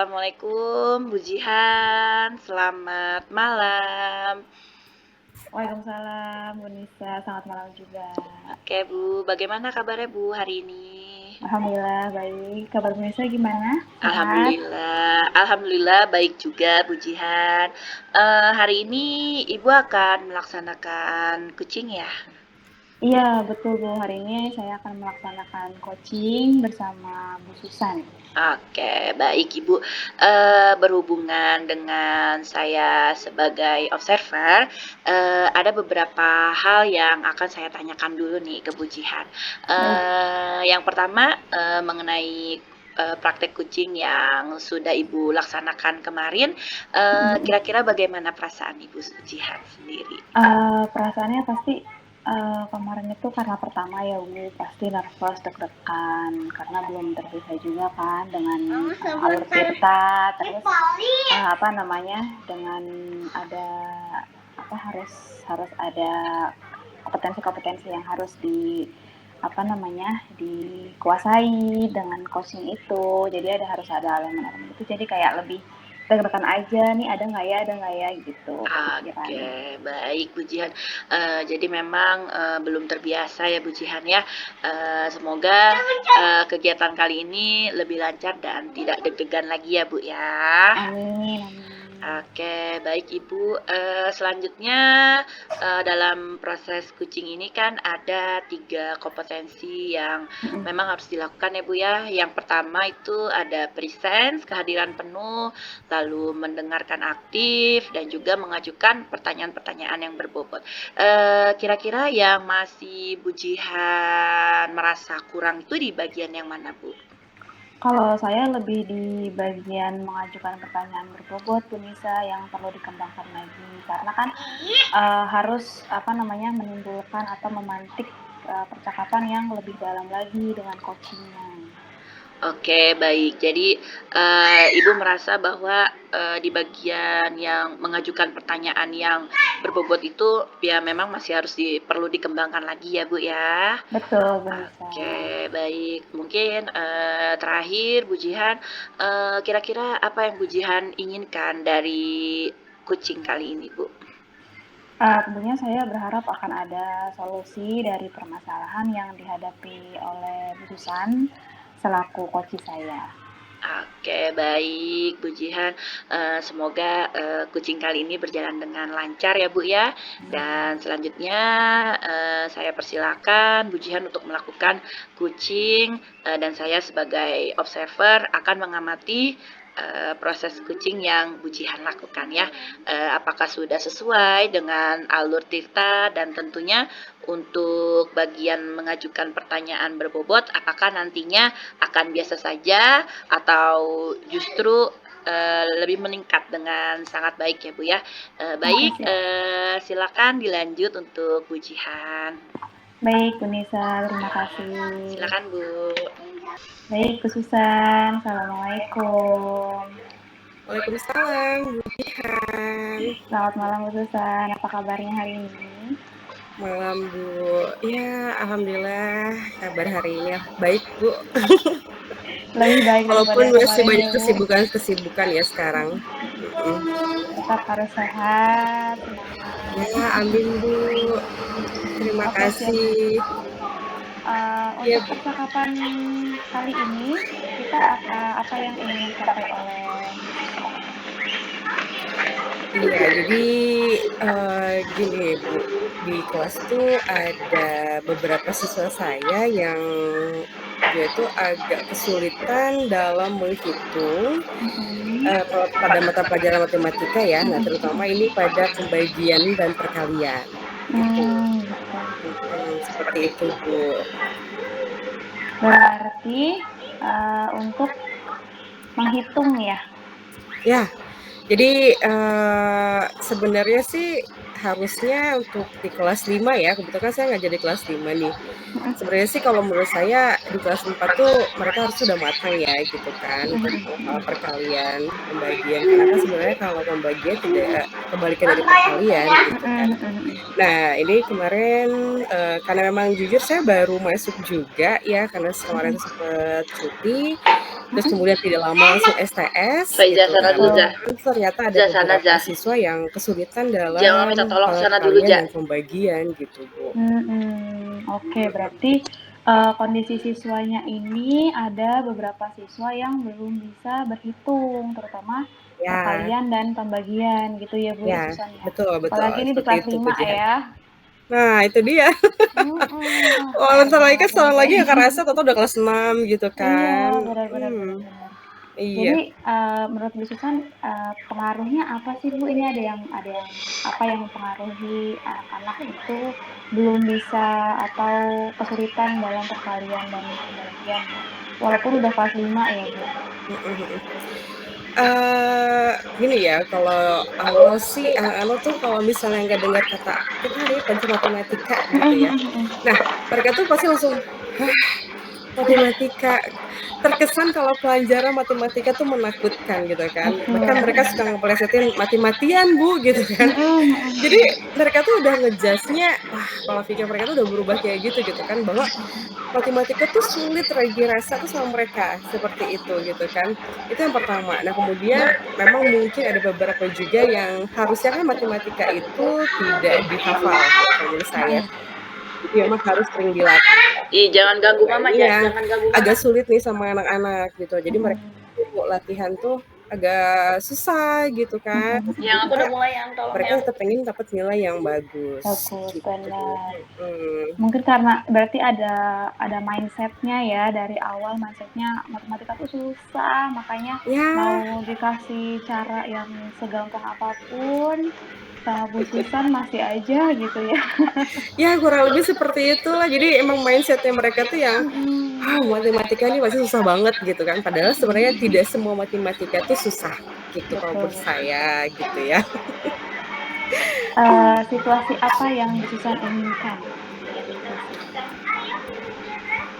Assalamualaikum Bu Jihan, selamat malam. Waalaikumsalam, Bu Nisa. Selamat malam juga. Oke Bu, bagaimana kabarnya Bu hari ini? Alhamdulillah baik. Kabar Bu Nisa gimana? Sehat? Alhamdulillah baik juga Bu Jihan. Hari ini Ibu akan melaksanakan kucing ya? Iya, betul Bu. Hari ini saya akan melaksanakan coaching bersama Bu Susan. Oke, baik Ibu. Berhubungan dengan saya sebagai observer, ada beberapa hal yang akan saya tanyakan dulu nih ke Bu Jihan. Baik. Yang pertama, mengenai praktek kucing yang sudah Ibu laksanakan kemarin, kira-kira bagaimana perasaan Ibu Jihan sendiri? Perasaannya pasti kemarin itu karena pertama ya Bu, pasti nervous, deg-degan karena belum terbiasa juga kan dengan alur tirta, terus apa namanya dengan ada apa harus ada kompetensi-kompetensi yang harus apa namanya dikuasai dengan coaching itu, jadi harus ada elemen-elemen itu, jadi kayak lebih deg-degan aja nih, ada nggak ya gitu kepikiran. Oke, baik Bu Jihan. Jadi memang belum terbiasa ya Bu Jihan ya. Semoga kegiatan kali ini lebih lancar dan tidak deg-degan lagi ya Bu ya. Amin, amin. Oke, baik Ibu. Selanjutnya dalam proses kucing ini kan ada 3 kompetensi yang memang harus dilakukan ya Bu ya. Yang pertama itu ada presence, kehadiran penuh, lalu mendengarkan aktif, dan juga mengajukan pertanyaan-pertanyaan yang berbobot. Kira-kira yang masih Bu Jihan merasa kurang itu di bagian yang mana Bu? Kalau saya lebih di bagian mengajukan pertanyaan berbobot Bu Nisa yang perlu dikembangkan lagi, karena kan harus apa namanya menimbulkan atau memantik percakapan yang lebih dalam lagi dengan coachingnya. Oke, baik. Jadi, Ibu merasa bahwa, di bagian yang mengajukan pertanyaan yang berbobot itu, ya memang masih harus perlu dikembangkan lagi ya, Bu, ya? Betul Bu Nisa. Oke, baik. Mungkin, terakhir Bu Jihan, kira-kira apa yang Bu Jihan inginkan dari kucing kali ini, Bu? Tentunya saya berharap akan ada solusi dari permasalahan yang dihadapi oleh Bu Susan selaku coach saya. Oke, baik Bu Jihan. Semoga kucing kali ini berjalan dengan lancar ya Bu ya. Dan selanjutnya saya persilakan Bu Jihan untuk melakukan kucing, dan saya sebagai observer akan mengamati proses kucing yang Bu Jihan lakukan ya. Apakah sudah sesuai dengan alur tirta, dan tentunya untuk bagian mengajukan pertanyaan berbobot, apakah nantinya akan biasa saja atau justru lebih meningkat dengan sangat baik ya Bu ya. Baik, silakan dilanjut untuk Bu Jihan. Baik Bu Nisa, terima kasih. Silakan Bu. Baik Bu Susan, Assalamualaikum. Waalaikumsalam, Bu Jihan. Selamat malam Bu Susan, apa kabarnya hari ini? Malam Bu. Ya, alhamdulillah kabar hari ini baik Bu. Lebih baik Walaupun daripada masih kemarin banyak ya Bu. kesibukan ya sekarang. Tetap harus sehat, semangat. Ya, amin Bu. Terima Oke, kasih. untuk percakapan kali ini kita apa yang ingin dicapai oleh Iya, jadi gini Bu, di kelas tuh ada beberapa siswa saya yang dia tuh agak kesulitan dalam menghitung pada mata pelajaran matematika ya. Nah, terutama ini pada pembagian dan perkalian. Gitu. Seperti itu Bu. Berarti untuk menghitung ya? Ya, jadi sebenarnya sih harusnya untuk di kelas 5 ya, kebetulan kan saya ngajar di kelas 5 nih. Mm-mm. Sebenarnya sih kalau menurut saya di kelas 4 tuh mereka harus sudah matang ya gitu kan untuk hal perkalian, pembagian. Karena kan sebenarnya kalau pembagian tidak kebalikan dari perkalian gitu kan. Nah, ini kemarin, karena memang jujur saya baru masuk juga ya, karena kemarin itu sempet cuti, terus kemudian tidak lama langsung STS Faiza gitu sana kan. dulu, Betul. Zah. Ternyata ada Zah sana, beberapa Zah. siswa yang kesulitan Jangan minta dalam tolong sana dulu, perkalian Zah. dan pembagian gitu, Bu. Oke, berarti kondisi siswanya ini ada beberapa siswa yang belum bisa berhitung, terutama Ya, perkalian dan pembagian gitu ya Bu ya, Susan ya. betul betul, Apalagi ini di seperti kelas itu 5 pujian. ya. Nah, itu dia. PR Bentar lagi kan banget setahun ini. lagi nggak kerasa tau udah kelas 6 gitu Iya, kan. benar-benar benar-benar. Iya. Jadi menurut Bu Susan pengaruhnya apa sih Bu? Ini ada yang apa yang mempengaruhi anak-anak itu belum bisa atau kesulitan dalam perkalian dan pembagian Bu? Walaupun udah kelas 5 ya Bu. Mhm mhm. Gini ya, kalau awal sih anak-anak tuh kalau misalnya nggak dengar kata, "Kita hari ini belajar matematika," gitu ya. Nah, mereka tuh pasti langsung, "Hah, matematika?" Terkesan kalau pelajaran matematika tuh menakutkan gitu kan. Bahkan mereka suka ngepelesetin, "Mati-matian, Bu," gitu kan. Jadi mereka tuh udah ngejudge-nya, wah pola pikir mereka tuh udah berubah kayak gitu kan, bahwa matematika tuh sulit dirasa tuh sama mereka, seperti itu gitu kan. Itu yang pertama. Nah kemudian memang mungkin ada beberapa juga yang harusnya kan matematika itu tidak dihafal ya kalau menurut saya. Jadi memang harus sering dilatih. Ih, jangan ganggu Nah mama, ini yang jangan ganggu mama. agak sulit nih sama anak-anak gitu. Jadi mereka tuh latihan tuh agak susah gitu kan. Yang aku udah Sehingga mulai yang tolong mereka yang. tetap pengen dapat nilai yang bagus Bagus, gitu. benar. Mhm. Mungkin karena berarti ada mindsetnya ya dari awal mindsetnya matematika tuh susah, makanya Ya, mau dikasih cara yang segampang apapun sama Bu Susan masih aja gitu ya. ya kurang lebih seperti itulah. Jadi emang mindset-nya mereka tuh yang, "Ah, matematika ini pasti susah banget," gitu kan. Padahal sebenarnya tidak semua matematika tuh susah gitu kalau Betul. menurut saya gitu ya. Situasi apa yang Bu Susan inginkan?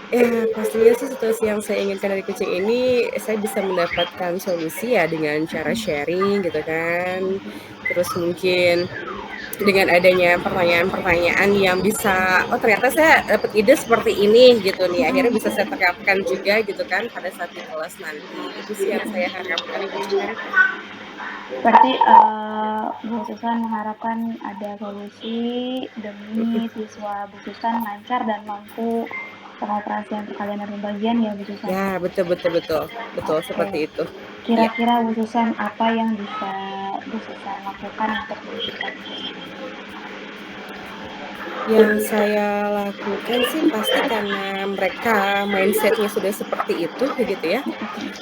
Ya, pastinya sih situasi yang saya inginkan dari kucing ini, saya bisa mendapatkan solusi ya dengan cara sharing gitu kan. Terus mungkin dengan adanya pertanyaan-pertanyaan yang bisa, "Oh ternyata saya dapat ide seperti ini," gitu nih, akhirnya bisa saya terapkan juga gitu kan pada saat di kelas nanti. Itu sih yang saya harapkan kucingan. Berarti Bu Susan mengharapkan ada solusi demi siswa Bu Susan lancar dan mampu pengoperasian perkalian dan pembagian ya Bu Susan. Ya, betul betul betul. Betul, Oke. seperti itu. Iya. Kira-kira Bu Susan apa yang bisa Bu Susan lakukan untuk mewujudkan itu? Yang saya lakukan sih pasti karena mereka mindset-nya sudah seperti itu, begitu ya.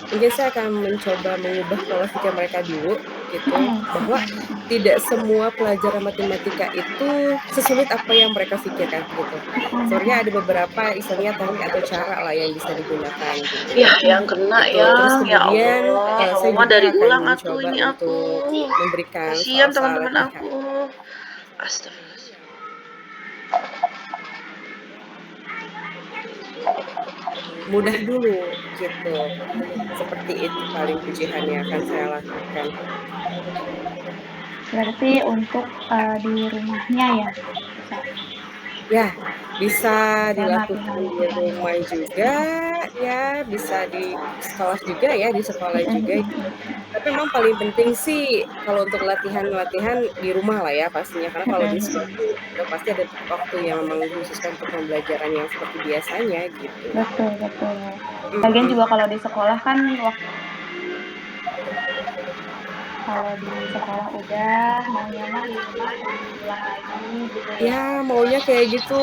Mungkin saya akan mencoba mengubah pola pikir mereka dulu gitu, bahwa tidak semua pelajaran matematika itu sesulit apa yang mereka pikirkan gitu. Sebenarnya ada beberapa istilahnya teknik atau cara lah yang bisa digunakan gitu Ya, ya. yang kena Gitu. ya. Terus Ya kemudian Allah, saya mama dari juga akan ulang atuh mencoba ini untuk atuh. memberikan Kasihan soal-soal teman-teman latihan. aku. Astagfirullah. Mudah dulu gitu. Seperti itu paling pujian yang akan saya lakukan. Berarti untuk di rumahnya ya bisa Ya, bisa dilakukan latihan di rumah juga, ya bisa di sekolah juga ya, di sekolah juga. Tapi memang paling penting sih kalau untuk latihan-latihan di rumah lah ya pastinya, karena kalau di sekolah tuh udah pasti ada waktu yang memang dikhususkan untuk pembelajaran yang seperti biasanya gitu. betul betul. Lagian Mhm. juga kalau di sekolah kan kalau di sekolah udah maunya mah di rumah pengen pulang lagi gitu ya. Ya, maunya kayak gitu.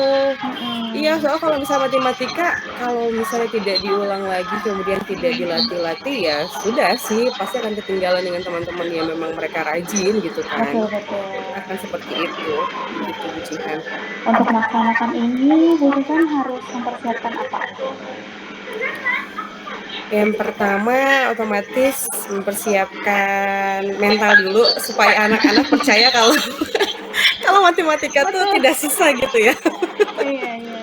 Iya, Mm-mm. soalnya kalau misalnya matematika, kalau misalnya tidak diulang lagi, kemudian tidak dilatih-latih, ya sudah sih, pasti akan ketinggalan dengan teman-teman yang memang mereka rajin gitu kan. Betul betul. Akan seperti itu, gitu Bu Jihan. Untuk melaksanakan ini, Bu Susan harus mempersiapkan apa? Yang pertama otomatis mempersiapkan mental dulu supaya anak-anak percaya kalau kalau matematika tuh Betul. tidak susah gitu ya. Iya, iya.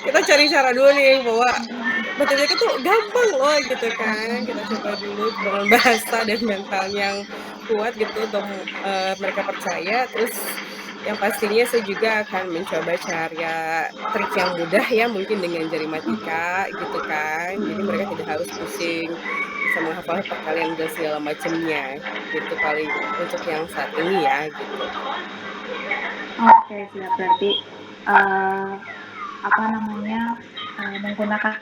Kita cari cara dulu nih bahwa Mm-mm. matematika tuh gampang loh gitu kan. Kita coba dulu dengan bahasa dan mental yang kuat gitu untuk mereka percaya. Terus yang pastinya saya juga akan mencoba cari trik yang mudah ya mungkin dengan jari matika gitu kan. Jadi mereka tidak harus pusing bisa menghafal perkalian dan segala macamnya gitu paling untuk yang saat ini ya gitu. Oke, siap. Berarti apa namanya menggunakan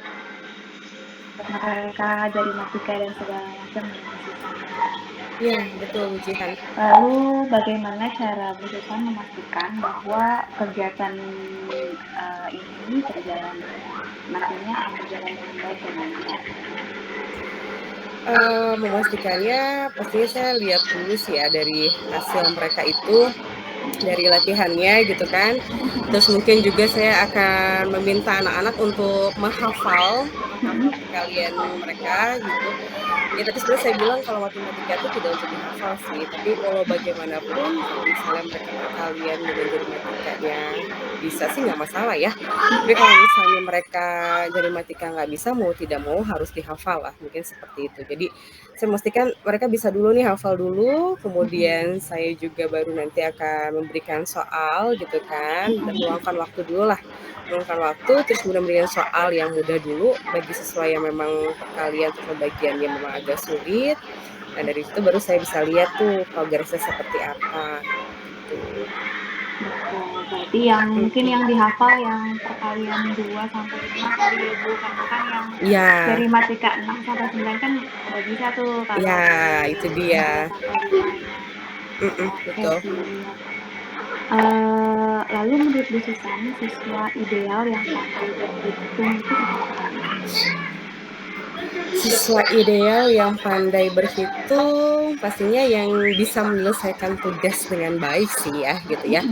mereka jadi matika dan segala macam ya Bu Susan. Iya betul ujian. Lalu bagaimana cara Bu Susan memastikan bahwa kegiatan ini berjalan nantinya akan berjalan dengan baik dan lancar? Memastikannya pastinya saya lihat dulu sih ya dari hasil mereka itu, dari latihannya gitu kan. Terus mungkin juga saya akan meminta anak-anak untuk menghafal perkalian mereka gitu. Ya tapi sebenarnya saya bilang kalau matematika itu tidak untuk dihafal sih, tapi kalau bagaimanapun kalau misalnya mereka perkalian dengan jari matikanya bisa sih nggak masalah ya. Tapi kalau misalnya mereka jari matika nggak bisa, mau tidak mau harus dihafal lah, mungkin seperti itu. Jadi saya memastikan mereka bisa dulu nih hafal dulu, kemudian saya juga baru nanti akan memberikan soal gitu kan, dan meluangkan waktu dulu lah. Meluangkan waktu, terus kemudian memberikan soal yang mudah dulu, bagi siswa yang memang perkalian atau bagian yang memang agak sulit. Nah dari situ baru saya bisa lihat tuh progresnya seperti apa. Gitu. Betul. Berarti yang mungkin yang dihafal yang perkalian 2 sampai 5 kali ya Bu, karena kan yang Ya, dari matika 6 sampai 9 kan nggak bisa tuh kalau ya dari itu 1 dia. sampai 5-nya. Oke, Betul. siap. Lalu menurut Bu Susan, siswa ideal yang pandai berhitung itu seperti apa? Siswa ideal yang pandai berhitung pastinya yang bisa menyelesaikan tugas dengan baik sih ya gitu ya.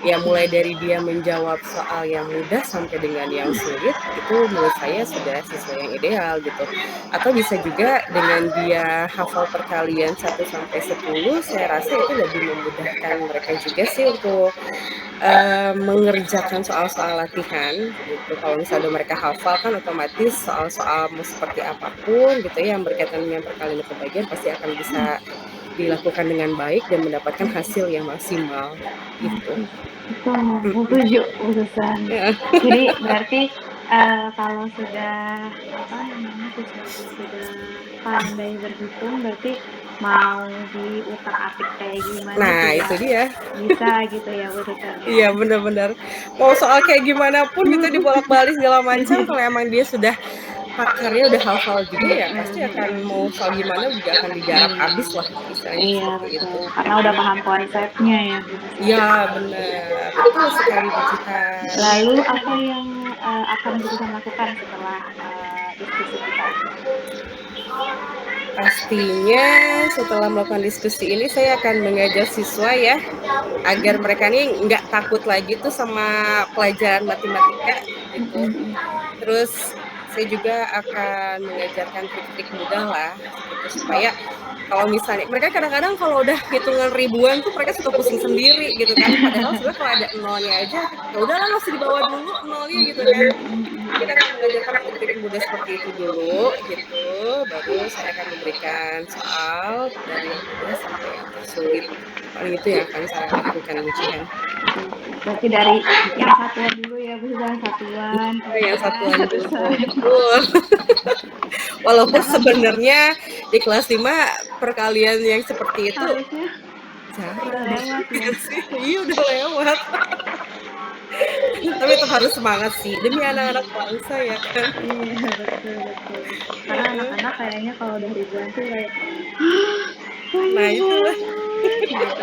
Ya mulai dari dia menjawab soal yang mudah sampai dengan yang sulit itu menurut saya sudah siswa yang ideal gitu. Atau bisa juga dengan dia hafal perkalian 1 sampai 10 saya rasa itu lebih memudahkan mereka juga sih untuk mengerjakan soal-soal latihan gitu. Kalau misalnya udah mereka hafal kan otomatis soal-soal mau seperti apapun gitu ya yang berkaitan dengan perkalian atau bagian pasti akan bisa dilakukan dengan baik dan mendapatkan hasil yang maksimal gitu. Betul, setuju Bu Susan. Ya. Jadi berarti kalau sudah apa namanya siswa itu sudah pandai berhitung berarti mau diutak-atik kayak gimana Nah, juga itu dia. bisa gitu ya Bu Susan ya. Iya, benar-benar. Mau soal kayak gimana pun gitu dibolak-balik segala macam kalau emang dia sudah pakarnya udah hafal juga ya pasti akan mau soal gimana juga akan digarap habis lah istilahnya Iya seperti itu. betul, karena udah paham konsepnya ya Bu Susan. Iya, benar. Betul sekali Bu Jihan. Lalu apa yang akan Bu Susan lakukan setelah diskusi kita ini? Pastinya setelah melakukan diskusi ini saya akan mengajak siswa ya agar mereka nih nggak takut lagi tuh sama pelajaran matematika gitu. Terus saya juga akan mengajarkan trik-trik mudah lah gitu supaya kalau misalnya mereka kadang-kadang kalau udah hitungan ribuan tuh mereka suka pusing sendiri gitu kan, padahal sebenarnya kalau ada nolnya aja ya udahlah nggak usah dibawa dulu nolnya gitu kan. Kita akan mengajarkan trik-trik mudah seperti itu dulu gitu, baru saya akan memberikan soal dari yang mudah sampai yang tersulit. Paling itu yang akan saya lakukan ujian. Berarti dari yang satuan dulu ya Bu Susan, satuan. Yang satuan dulu, betul. Walaupun sebenarnya di kelas 5 perkalian yang seperti itu Harusnya udah lewat ya. sih. Iya udah lewat. Tapi tetap harus semangat sih demi anak-anak bangsa ya kan. Iya betul. Karena anak-anak kayaknya kalau udah ribuan tuh kayak Nah itulah. gitu.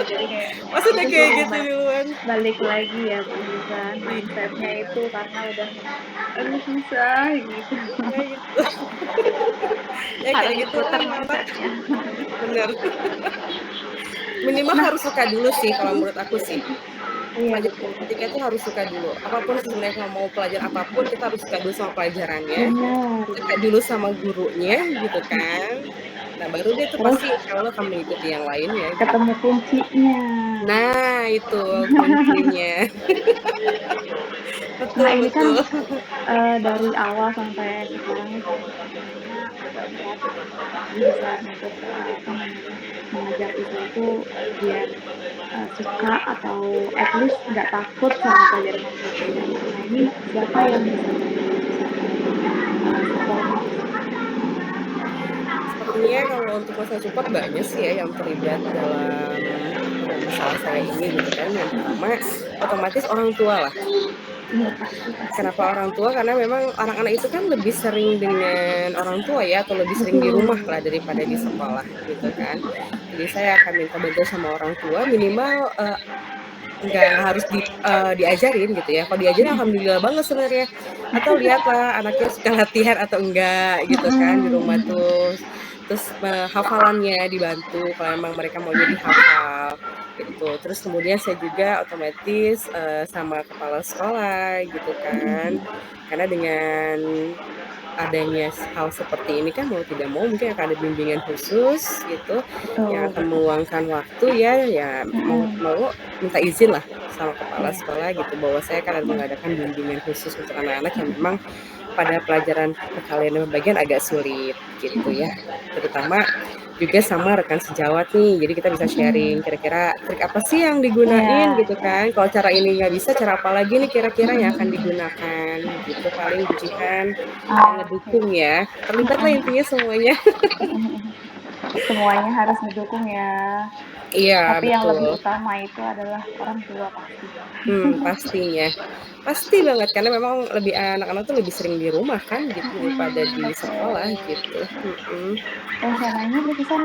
Jadi kayak Maksudnya kayak gitu duluan. balik lagi ya Bu Susan, mindsetnya itu karena udah aduh susah gitu. Kayak gitu. Ya kayak Harus gitu putar kan anak. mindsetnya. Bener. Minimal harus suka dulu sih kalau menurut aku sih. Iya Pelajaran betul. matematika itu harus suka dulu. Apapun sebenarnya mau pelajaran apapun kita harus suka dulu sama pelajarannya. Benar. Suka dulu sama gurunya gitu kan. Nah, baru deh tuh Terus pasti insyaallah akan mengikuti yang lainnya gitu. ketemu kuncinya. Nah, itu kuncinya. Nah, Betul ini kan betul. dari awal sampai sekarang nih kan perjalanannya agak berat gitu. Jadi bisa untuk, apa namanya, mengejar itu biar, suka atau at least nggak takut sama pelajaran matematika. Nah, ini siapa yang bisa bantu misalnya, support di sini? Sepertinya kalau untuk masalah support banyak sih ya yang terlibat dalam, masalah saya ini gitu kan. Yang pertama otomatis orang tua lah. Iya, pasti pasti. Kenapa orang tua? Karena memang anak-anak itu kan lebih sering dengan orang tua ya, atau lebih sering di rumah Betul. lah daripada di Mhm. sekolah gitu kan. Jadi saya akan minta bantuan sama orang tua minimal, nggak harus diajarin gitu ya, kalau diajarin alhamdulillah banget sebenarnya. Atau lihatlah anaknya suka latihan atau enggak gitu kan di rumah Mhm. tuh. Terus, hafalannya dibantu kalau memang mereka maunya dihafal, gitu. Terus kemudian saya juga otomatis, sama kepala sekolah gitu kan. Mhm. Karena dengan adanya hal seperti ini kan mau tidak mau mungkin akan ada bimbingan khusus gitu, yang Betul akan betul. meluangkan waktu ya mau Mhm. mau minta izin lah sama kepala Iya. sekolah gitu, bahwa saya akan mengadakan bimbingan khusus untuk anak-anak yang memang pada pelajaran perkalian dan pembagian agak sulit gitu ya. Mhm. Terutama juga sama rekan sejawat nih, jadi kita bisa sharing Mhm. kira-kira trik apa sih yang Iya digunain gitu iya. kan. Kalau cara ini nggak bisa, cara apa lagi nih kira-kira yang akan Mhm. digunakan gitu paling Jihan. Yang Oke. ngedukung ya, terlibatlah Mhm. intinya semuanya. Mhm mhm. Semuanya harus mendukung ya. Iya Tapi yang lebih betul, utama itu adalah orang tua pasti. pastinya. Pasti banget karena memang lebih anak-anak tuh lebih sering di rumah kan gitu daripada Mhm, di sekolah betul. gitu, mhm. Rencananya lukisan,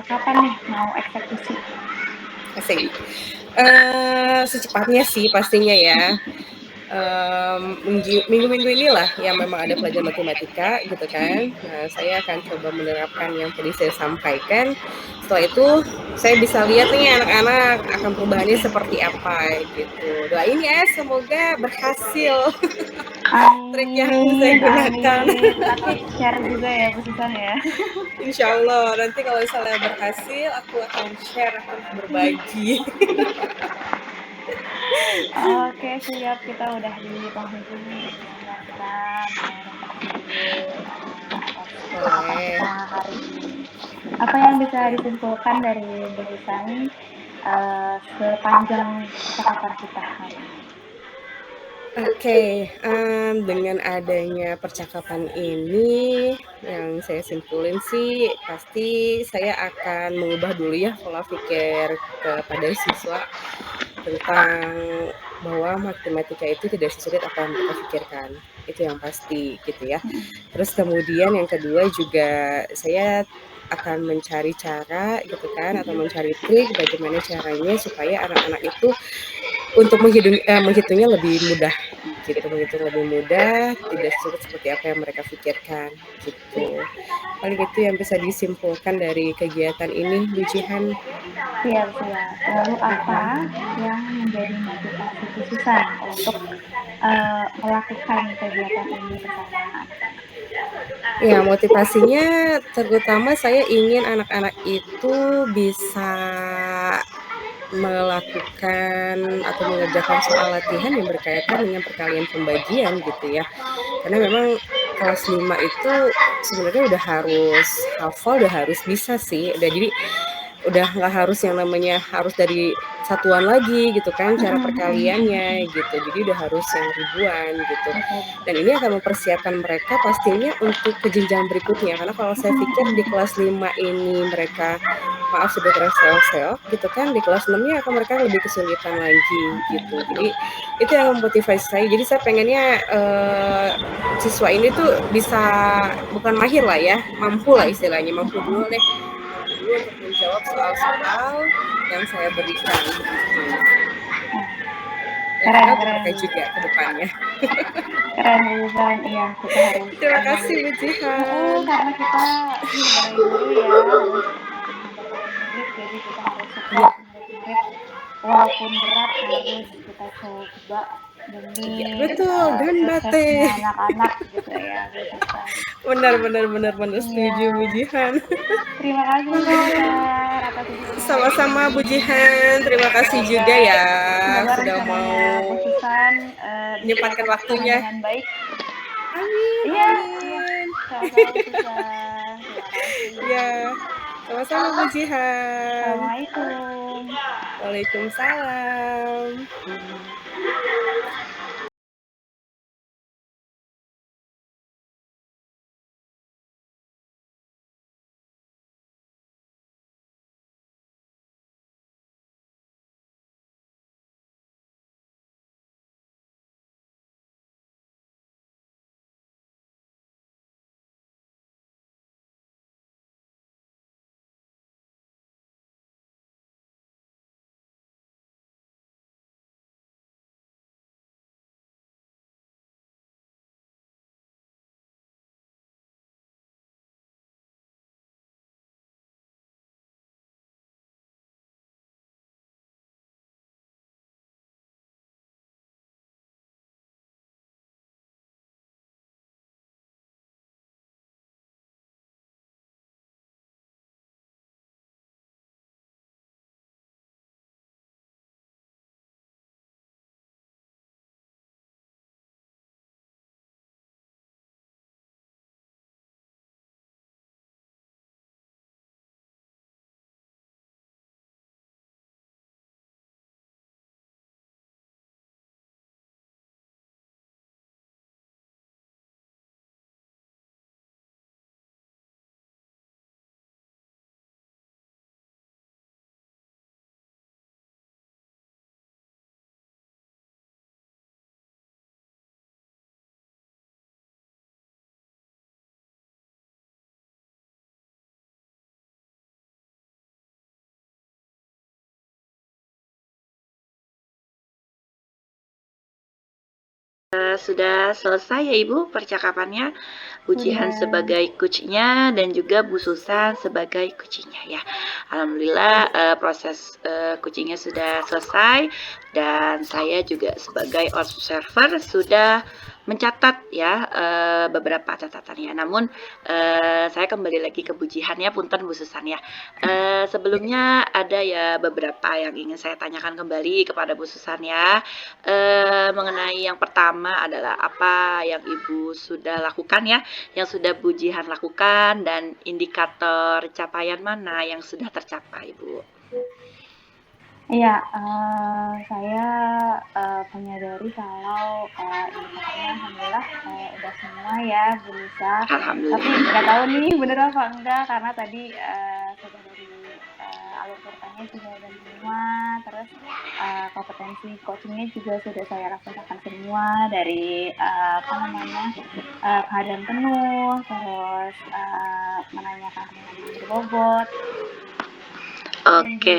kapan nih mau eksekusi? Asik. Secepatnya sih pastinya ya. Minggu-minggu inilah yang memang ada pelajaran matematika gitu kan. Nah, saya akan coba menerapkan yang tadi saya sampaikan. Setelah itu saya bisa lihat nih anak-anak akan perubahannya seperti apa gitu. Doain ya semoga berhasil trik yang akan saya Amin gunakan. amin. Nanti share juga ya Bu Susan ya. Insya Allah nanti kalau misalnya berhasil aku akan share, akan berbagi. Oke siap, kita udah di penghujung nih diskusinya kita mau refleksi dulu, atas percakapan Boleh. kita hari ini. Apa yang bisa disimpulkan dari Bu Susan, sepanjang percakapan kita hari ini? Oke, dengan adanya percakapan ini yang saya simpulin sih pasti saya akan mengubah dulu ya pola pikir kepada siswa tentang bahwa matematika itu tidak sesulit apa yang mereka pikirkan, itu yang pasti gitu ya. Mhm. Terus kemudian yang kedua juga saya akan mencari cara gitu kan atau Mhm. mencari trik bagaimana caranya supaya anak-anak itu untuk menghitungnya lebih mudah gitu, menghitung lebih mudah, tidak sulit seperti apa yang mereka pikirkan, gitu. Paling itu yang bisa disimpulkan dari kegiatan ini, Bu Jihan. Siap siap. Lalu apa Mhm. yang menjadi motivasi Bu Susan untuk, melakukan kegiatan ini bersama anak-anak? Ya, motivasinya terutama saya ingin anak-anak itu bisa melakukan atau mengerjakan soal latihan yang berkaitan dengan perkalian pembagian gitu ya. Karena memang kelas 5 itu sebenarnya udah harus hafal, udah harus bisa sih. Udah nggak harus yang namanya harus dari satuan lagi gitu kan cara Mhm mhm perkaliannya mhm. gitu. Jadi udah harus yang ribuan gitu. Betul Dan betul. ini akan mempersiapkan mereka pastinya untuk ke jenjang berikutnya. Karena kalau saya Mhm pikir di mhm. kelas 5 ini mereka maaf sudah terseok-seok gitu kan, di kelas 6-nya akan mereka lebih kesulitan lagi gitu. Jadi itu yang memotivasi saya. Jadi saya pengennya siswa ini tuh bisa bukan mahir lah ya, mampu lah istilahnya, mampu dulu deh. Mampu dulu untuk menjawab soal-soal yang saya berikan gitu. Ya Keren karena untuk keren. mereka juga ke depannya. Keren Lulusan, iya kita harus Terima emang kasih Bu Jihan. karena kita sebagai guru ya harus mendekati murid, jadi kita harus Iya, support murid-murid walaupun berat harus kita coba Iya, demi betul, suksesnya ganbate. anak-anak gitu ya, Bu Susan. Benar benar benar benar, Iya, setuju Bu Jihan. terima kasih Bu Susan atas diskusinya hari Sama-sama ini. Bu Jihan, terima kasih Semoga juga ya semoga sudah mau rencananya Bu Susan bisa menyempatkan terlaksana waktunya. dengan baik. Amin, Iya, iya. amin. Sama-sama Bu Susan. Terima kasih. Ya, sama-sama Bu Jihan. Assalamualaikum. Waalaikumsalam. Sudah selesai ya Ibu percakapannya, Bu Jihan Sudah. sebagai coachnya dan juga Bu Susan sebagai coachnya ya. Alhamdulillah proses coachingnya sudah selesai dan saya juga sebagai observer sudah mencatat ya beberapa catatannya. Namun saya kembali lagi ke Bu Jihan ya, punten Bu Susan ya. Sebelumnya ada ya beberapa yang ingin saya tanyakan kembali kepada Bu Susan ya. Mengenai yang pertama adalah apa yang Ibu sudah lakukan ya, yang sudah Bu Jihan lakukan dan indikator capaian mana yang sudah tercapai, Bu? Iya, saya menyadari kalau indikatornya alhamdulillah udah semua ya Bu Nisa. Tapi Alhamdulillah. nggak tahu nih bener apa enggak karena tadi sudah dari alur ceritanya juga udah semua. Terus kompetensi coachingnya juga sudah saya laksanakan semua dari apa namanya kehadiran penuh, terus menanyakan yang berbobot. Oke.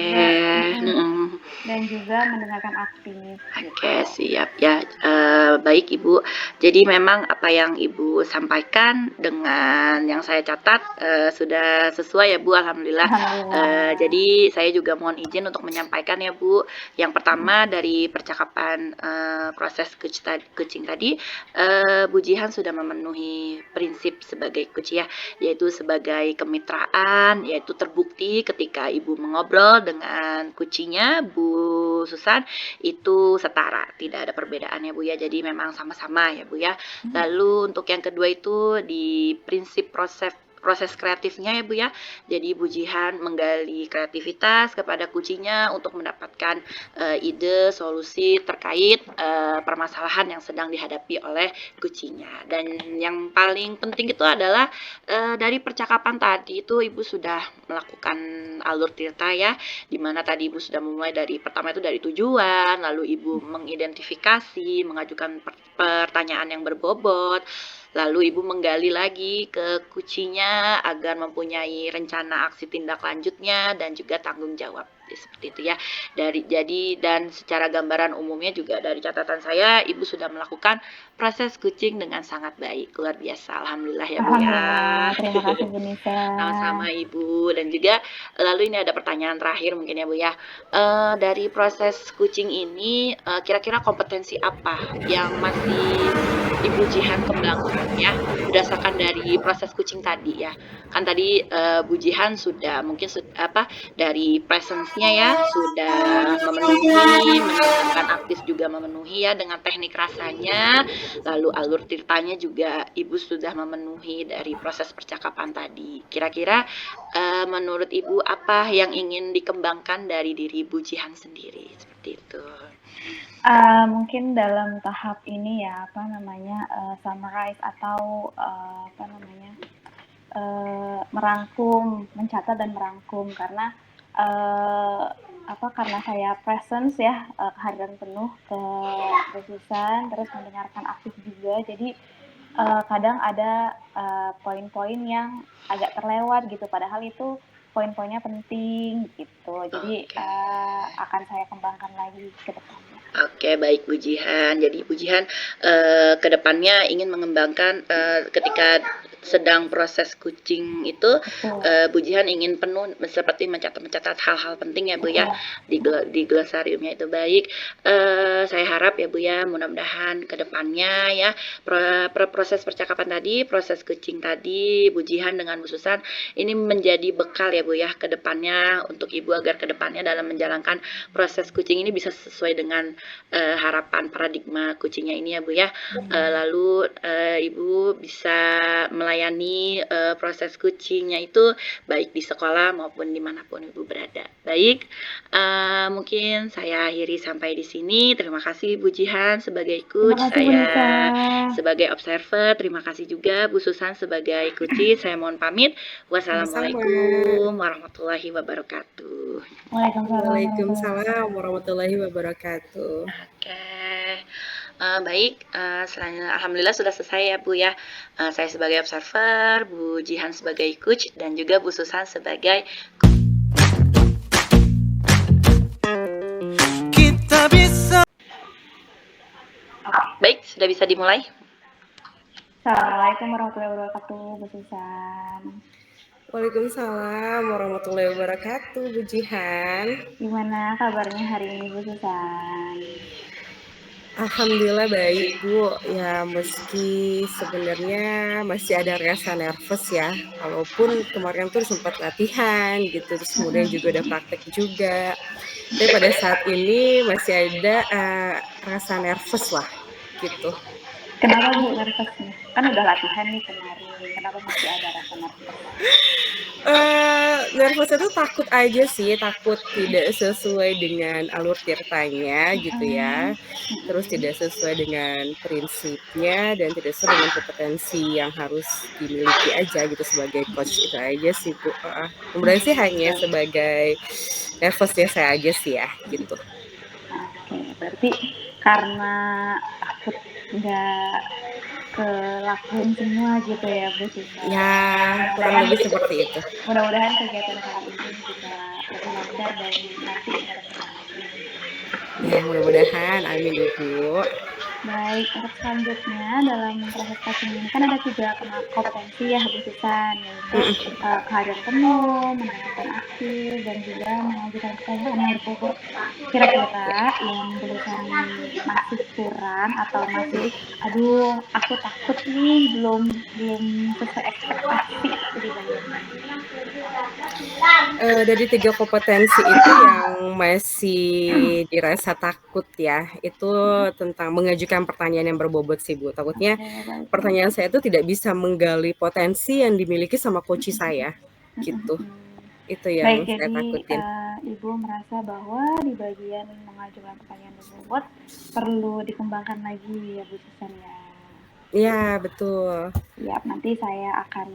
Dan juga mendengarkan aktif. Oke, siap ya. Baik Ibu. Jadi memang apa yang Ibu sampaikan dengan yang saya catat sudah sesuai ya Bu, alhamdulillah. Jadi saya juga mohon izin untuk menyampaikan ya Bu. Yang pertama dari percakapan proses coaching tadi, Bu Jihan sudah memenuhi prinsip sebagai coach ya, yaitu sebagai kemitraan, yaitu terbukti ketika Ibu mengobrol dengan coachingnya Bu Susan itu setara, tidak ada perbedaan ya Bu ya. Jadi memang sama-sama ya Bu ya. Lalu untuk yang kedua itu di prinsip proses kreatifnya ya Bu ya. Jadi Bu Jihan menggali kreativitas kepada kucinya untuk mendapatkan ide, solusi terkait permasalahan yang sedang dihadapi oleh kucinya. Dan yang paling penting itu adalah dari percakapan tadi itu Ibu sudah melakukan alur cerita ya, dimana tadi Ibu sudah memulai dari pertama itu dari tujuan, lalu Ibu mengidentifikasi, mengajukan pertanyaan yang berbobot, lalu Ibu menggali lagi ke kucinya agar mempunyai rencana aksi tindak lanjutnya dan juga tanggung jawab seperti itu ya. Dan secara gambaran umumnya juga dari catatan saya, Ibu sudah melakukan proses kucing dengan sangat baik, luar biasa, alhamdulillah ya Bu ya. Alhamdulillah, terima kasih Bu Nisa. Sama-sama Ibu. Dan juga lalu ini ada pertanyaan terakhir mungkin ya Bu ya. Dari proses kucing ini kira-kira kompetensi apa yang masih Ibu Jihan kembangkan ya berdasarkan dari proses kucing tadi ya. Kan tadi Bu Jihan sudah mungkin dari presence-nya ya sudah memenuhi, mendengarkan aktif juga memenuhi ya dengan teknik rasanya, lalu alur tirtanya juga Ibu sudah memenuhi dari proses percakapan tadi. Kira-kira menurut Ibu apa yang ingin dikembangkan dari diri Bu Jihan sendiri seperti itu? Mungkin dalam tahap ini ya summarize atau merangkum, mencatat dan merangkum karena karena saya presence ya, kehadiran penuh ke Susan, terus mendengarkan aktif juga, jadi kadang ada poin-poin yang agak terlewat gitu, padahal itu poin-poinnya penting gitu. Jadi akan saya kembangkan lagi ke depannya. Oke, baik Bu Jihan. Jadi Bu Jihan ke depannya ingin mengembangkan ketika sedang proses kucing itu Bu Jihan ingin penuh seperti mencatat hal-hal penting ya Bu ya di glosariumnya itu. Baik, saya harap ya Bu ya, mudah-mudahan ke depannya ya proses percakapan tadi, proses kucing tadi, Bu Jihan dengan Bu Susan ini menjadi bekal ya Bu ya ke depannya untuk Ibu agar ke depannya dalam menjalankan proses kucing ini bisa sesuai dengan harapan paradigma kucingnya ini ya Bu ya. Lalu Ibu bisa melayani proses kucingnya itu baik di sekolah maupun dimanapun Ibu berada. Baik, mungkin saya akhiri sampai di sini. Terima kasih Bu Jihan sebagai coach, saya sebagai observer. Terima kasih juga Bu Susan sebagai coach. Saya mohon pamit. Wassalamualaikum warahmatullahi wabarakatuh. Waalaikumsalam warahmatullahi wabarakatuh. Oke. Baik, alhamdulillah sudah selesai ya Bu ya. Saya sebagai observer, Bu Jihan sebagai coach, dan juga Bu Susan sebagai kita bisa. Baik, sudah bisa dimulai. Assalamualaikum warahmatullahi wabarakatuh, Bu Susan. Waalaikumsalam warahmatullahi wabarakatuh, Bu Jihan. Gimana kabarnya hari ini, Bu Susan? Alhamdulillah baik Bu. Ya meski sebenarnya masih ada rasa nervous ya. Walaupun kemarin tuh sempat latihan gitu, terus kemudian juga ada praktek juga. Tapi pada saat ini masih ada rasa nervous lah gitu. Kenapa Bu nervousnya? Kan udah latihan nih kemarin. Kenapa masih ada rasa nervous? Nervousnya tuh takut aja sih, takut tidak sesuai dengan alur tirtanya gitu ya, terus tidak sesuai dengan prinsipnya dan tidak sesuai dengan kompetensi yang harus dimiliki aja gitu sebagai coach. Itu aja sih Bu. Kemudian sih hanya sebagai nervousnya saya aja sih ya gitu. Oke, berarti karena takut nggak kelakuin semua gitu ya Bu Susan. Ya, kurang lebih seperti itu. Mudah-mudahan kegiatan kali ini bisa lebih lancar dan nanti ya mudah-mudahan, amin Bu. Baik, untuk selanjutnya dalam proses coaching ini kan ada 3 kompetensi ya Bu Susan, yaitu kehadiran penuh, mendengarkan aktif, dan juga mengajukan pertanyaan yang berbobot. Kira-kira yang Bu Susan masih kurang atau masih, aduh aku takut nih belum sesuai ekspektasi di bagian dari 3 kompetensi itu yang masih dirasa takut ya, itu tentang mengajukan pertanyaan yang berbobot sih Bu. Takutnya pertanyaan saya itu tidak bisa menggali potensi yang dimiliki sama coach saya gitu. Itu yang baik, saya takutin. Ibu merasa bahwa di bagian mengajukan pertanyaan berbobot perlu dikembangkan lagi ya Bu Susan ya. Iya, betul. Ya, nanti saya akan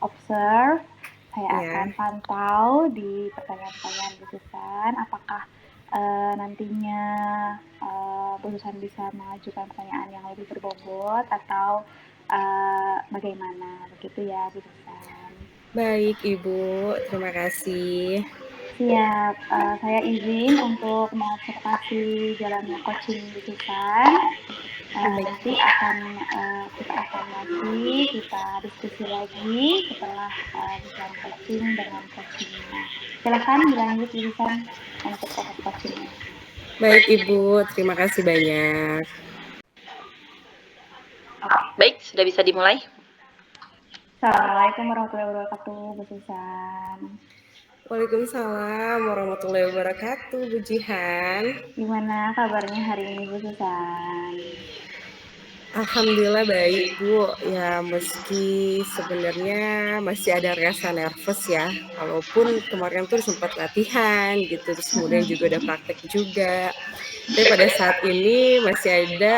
observe, saya akan pantau di pertanyaan-pertanyaan Bu Susan, apakah nantinya Bu Susan bisa mengajukan pertanyaan yang lebih berbobot atau bagaimana, begitu ya Bu Susan. Baik Ibu, terima kasih. Siap, saya izin untuk mengobservasi jalannya coaching Bususan. Baik. Nanti akan kita evaluasi, kita diskusi lagi setelah jalan coaching dengan coachingnya. Silakan dilanjut Bususan untuk proses coachingnya. Baik Ibu, terima kasih banyak. Baik, sudah bisa dimulai. Assalamualaikum warahmatullahi wabarakatuh, Bu Susan. Waalaikumsalam warahmatullahi wabarakatuh, Bu Jihan. Gimana kabarnya hari ini, Bu Susan? Alhamdulillah baik, Bu. Ya, meski sebenarnya masih ada rasa nervous ya. Walaupun kemarin tuh sempat latihan gitu, terus kemudian juga udah praktek juga. Tapi pada saat ini masih ada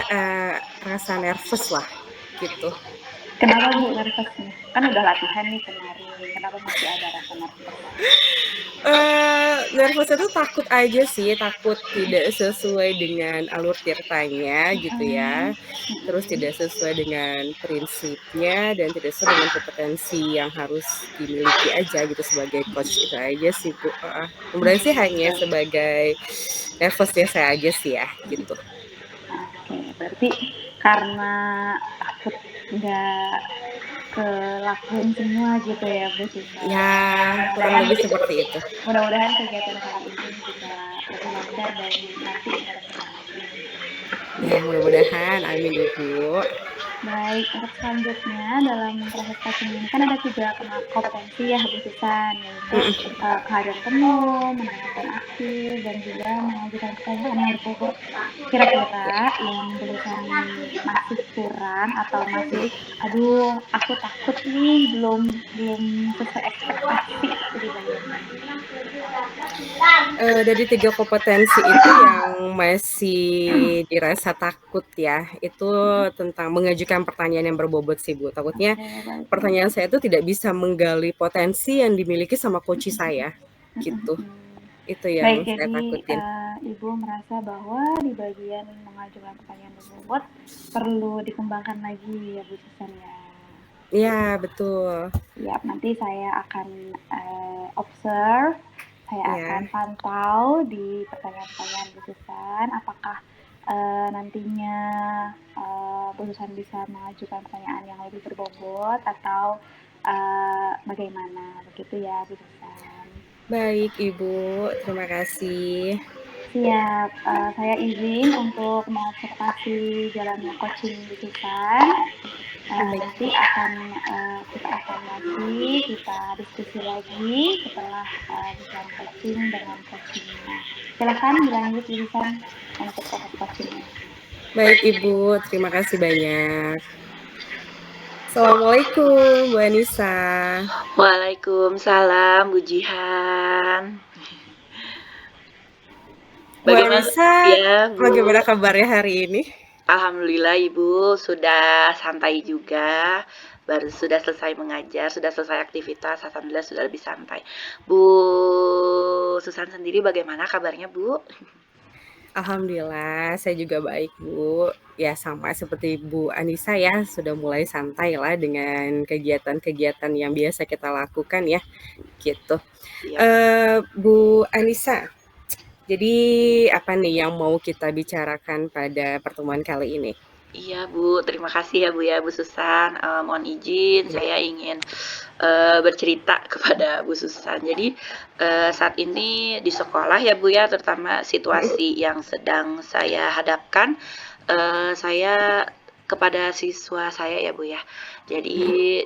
rasa nervous lah, gitu. Kenapa Bu nervousnya? Kan udah latihan nih kemarin, kenapa masih ada rasa nervous? Nervousnya tuh takut aja sih, takut tidak sesuai dengan alur ceritanya gitu ya. Terus tidak sesuai dengan prinsipnya dan tidak sesuai dengan kompetensi yang harus dimiliki aja gitu sebagai coach, itu aja sih Bu. Kemudian sih hanya sebagai nervousnya saya aja sih ya gitu. Oke, berarti karena takut nggak kelakuin semua gitu ya Bu Susan. Ya, kurang lebih seperti itu. Mudah-mudahan kegiatan kali ini bisa lebih lancar dan nanti bisa berhasil. Ya, mudah-mudahan, amin Ibu. Baik, untuk selanjutnya dalam proses coaching ini kan ada 3 kompetensi ya Bu Susan, yaitu kehadiran penuh, mendengarkan aktif, dan juga mengajukan pertanyaan yang berbobot. Kira-kira yang Bu Susan masih kurang atau masih, aduh aku takut nih belum sesuai ekspektasi di bagian mana? Dari 3 kompetensi itu yang masih dirasa takut ya, itu tentang mengajukan pertanyaan yang berbobot sih Bu. Takutnya pertanyaan saya itu tidak bisa menggali potensi yang dimiliki sama coach saya, gitu. Itu yang Baik, saya jadi takutin. Ibu merasa bahwa di bagian mengajukan pertanyaan berbobot perlu dikembangkan lagi ya Bu Susan ya? Iya, betul. Ya, nanti saya akan observe, saya akan pantau di pertanyaan-pertanyaan Bu Susan, apakah nantinya Bu Susan bisa mengajukan pertanyaan yang lebih berbobot atau bagaimana, begitu ya Bu Susan. Baik Ibu, terima kasih. Siap, saya izin untuk mengobservasi jalannya coaching Bu Susan. Nanti akan kita evaluasi, kita diskusi lagi setelah jalan coaching dengan coachingnya. Silakan dilanjut Bu Susan untuk proses coachingnya. Baik Ibu, terima kasih banyak. Assalamualaikum Bu Anissa. Waalaikumsalam Bu Jihan. Bagaimana, Bu Anissa, ya, Bu? Bagaimana kabarnya hari ini? Alhamdulillah Ibu, sudah santai juga. Baru sudah selesai mengajar, sudah selesai aktivitas, alhamdulillah sudah lebih santai. Bu Susan sendiri bagaimana kabarnya Bu? Alhamdulillah, saya juga baik Bu. Ya sama seperti Bu Anissa ya, sudah mulai santai lah dengan kegiatan-kegiatan yang biasa kita lakukan ya, gitu. Bu Anissa, jadi apa nih yang mau kita bicarakan pada pertemuan kali ini? Iya Bu, terima kasih ya Bu ya Bu Susan. Mohon izin, saya ingin bercerita kepada Bu Susan. Jadi saat ini di sekolah ya Bu ya, terutama situasi yang sedang saya hadapkan, saya kepada siswa saya ya Bu ya. Jadi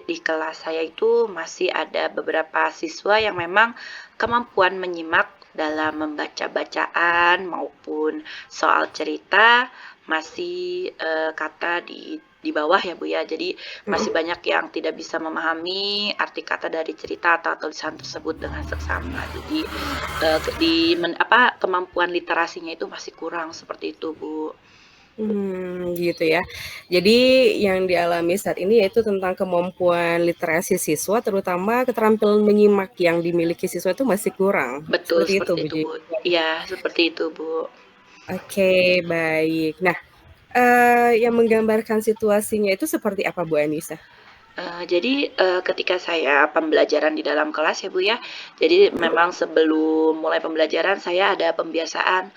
di kelas saya itu masih ada beberapa siswa yang memang kemampuan menyimak dalam membaca bacaan maupun soal cerita masih kata di bawah ya Bu ya. Jadi masih banyak yang tidak bisa memahami arti kata dari cerita atau tulisan tersebut dengan seksama. Jadi kemampuan literasinya itu masih kurang seperti itu Bu. Gitu ya. Jadi yang dialami saat ini yaitu tentang kemampuan literasi siswa, terutama keterampilan menyimak yang dimiliki siswa itu masih kurang. Betul, seperti itu Bu. Iya, seperti itu Bu. Oke, baik. Nah, yang menggambarkan situasinya itu seperti apa Bu Anissa? Jadi, ketika saya pembelajaran di dalam kelas ya, Bu, ya, jadi memang sebelum mulai pembelajaran saya ada pembiasaan,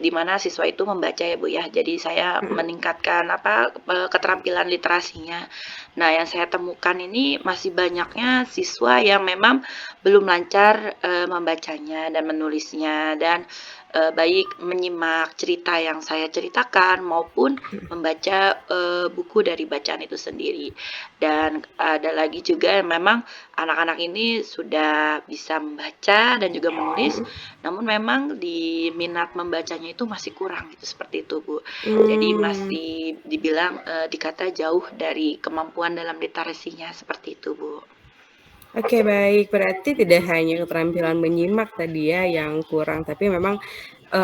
di mana siswa itu membaca ya, Bu, ya. Jadi saya Mhm. meningkatkan keterampilan literasinya. Nah, yang saya temukan ini masih banyaknya siswa yang memang belum lancar, membacanya dan menulisnya dan, baik menyimak cerita yang saya ceritakan maupun membaca, buku dari bacaan itu sendiri. Dan ada lagi juga yang memang anak-anak ini sudah bisa membaca dan juga menulis, namun memang di minat membacanya itu masih kurang gitu, seperti itu, Bu. Jadi Mmm. masih dibilang, dikata jauh dari kemampuan dalam literasinya, seperti itu, Bu. Oke, baik. Berarti tidak hanya keterampilan menyimak tadi ya yang kurang, tapi memang,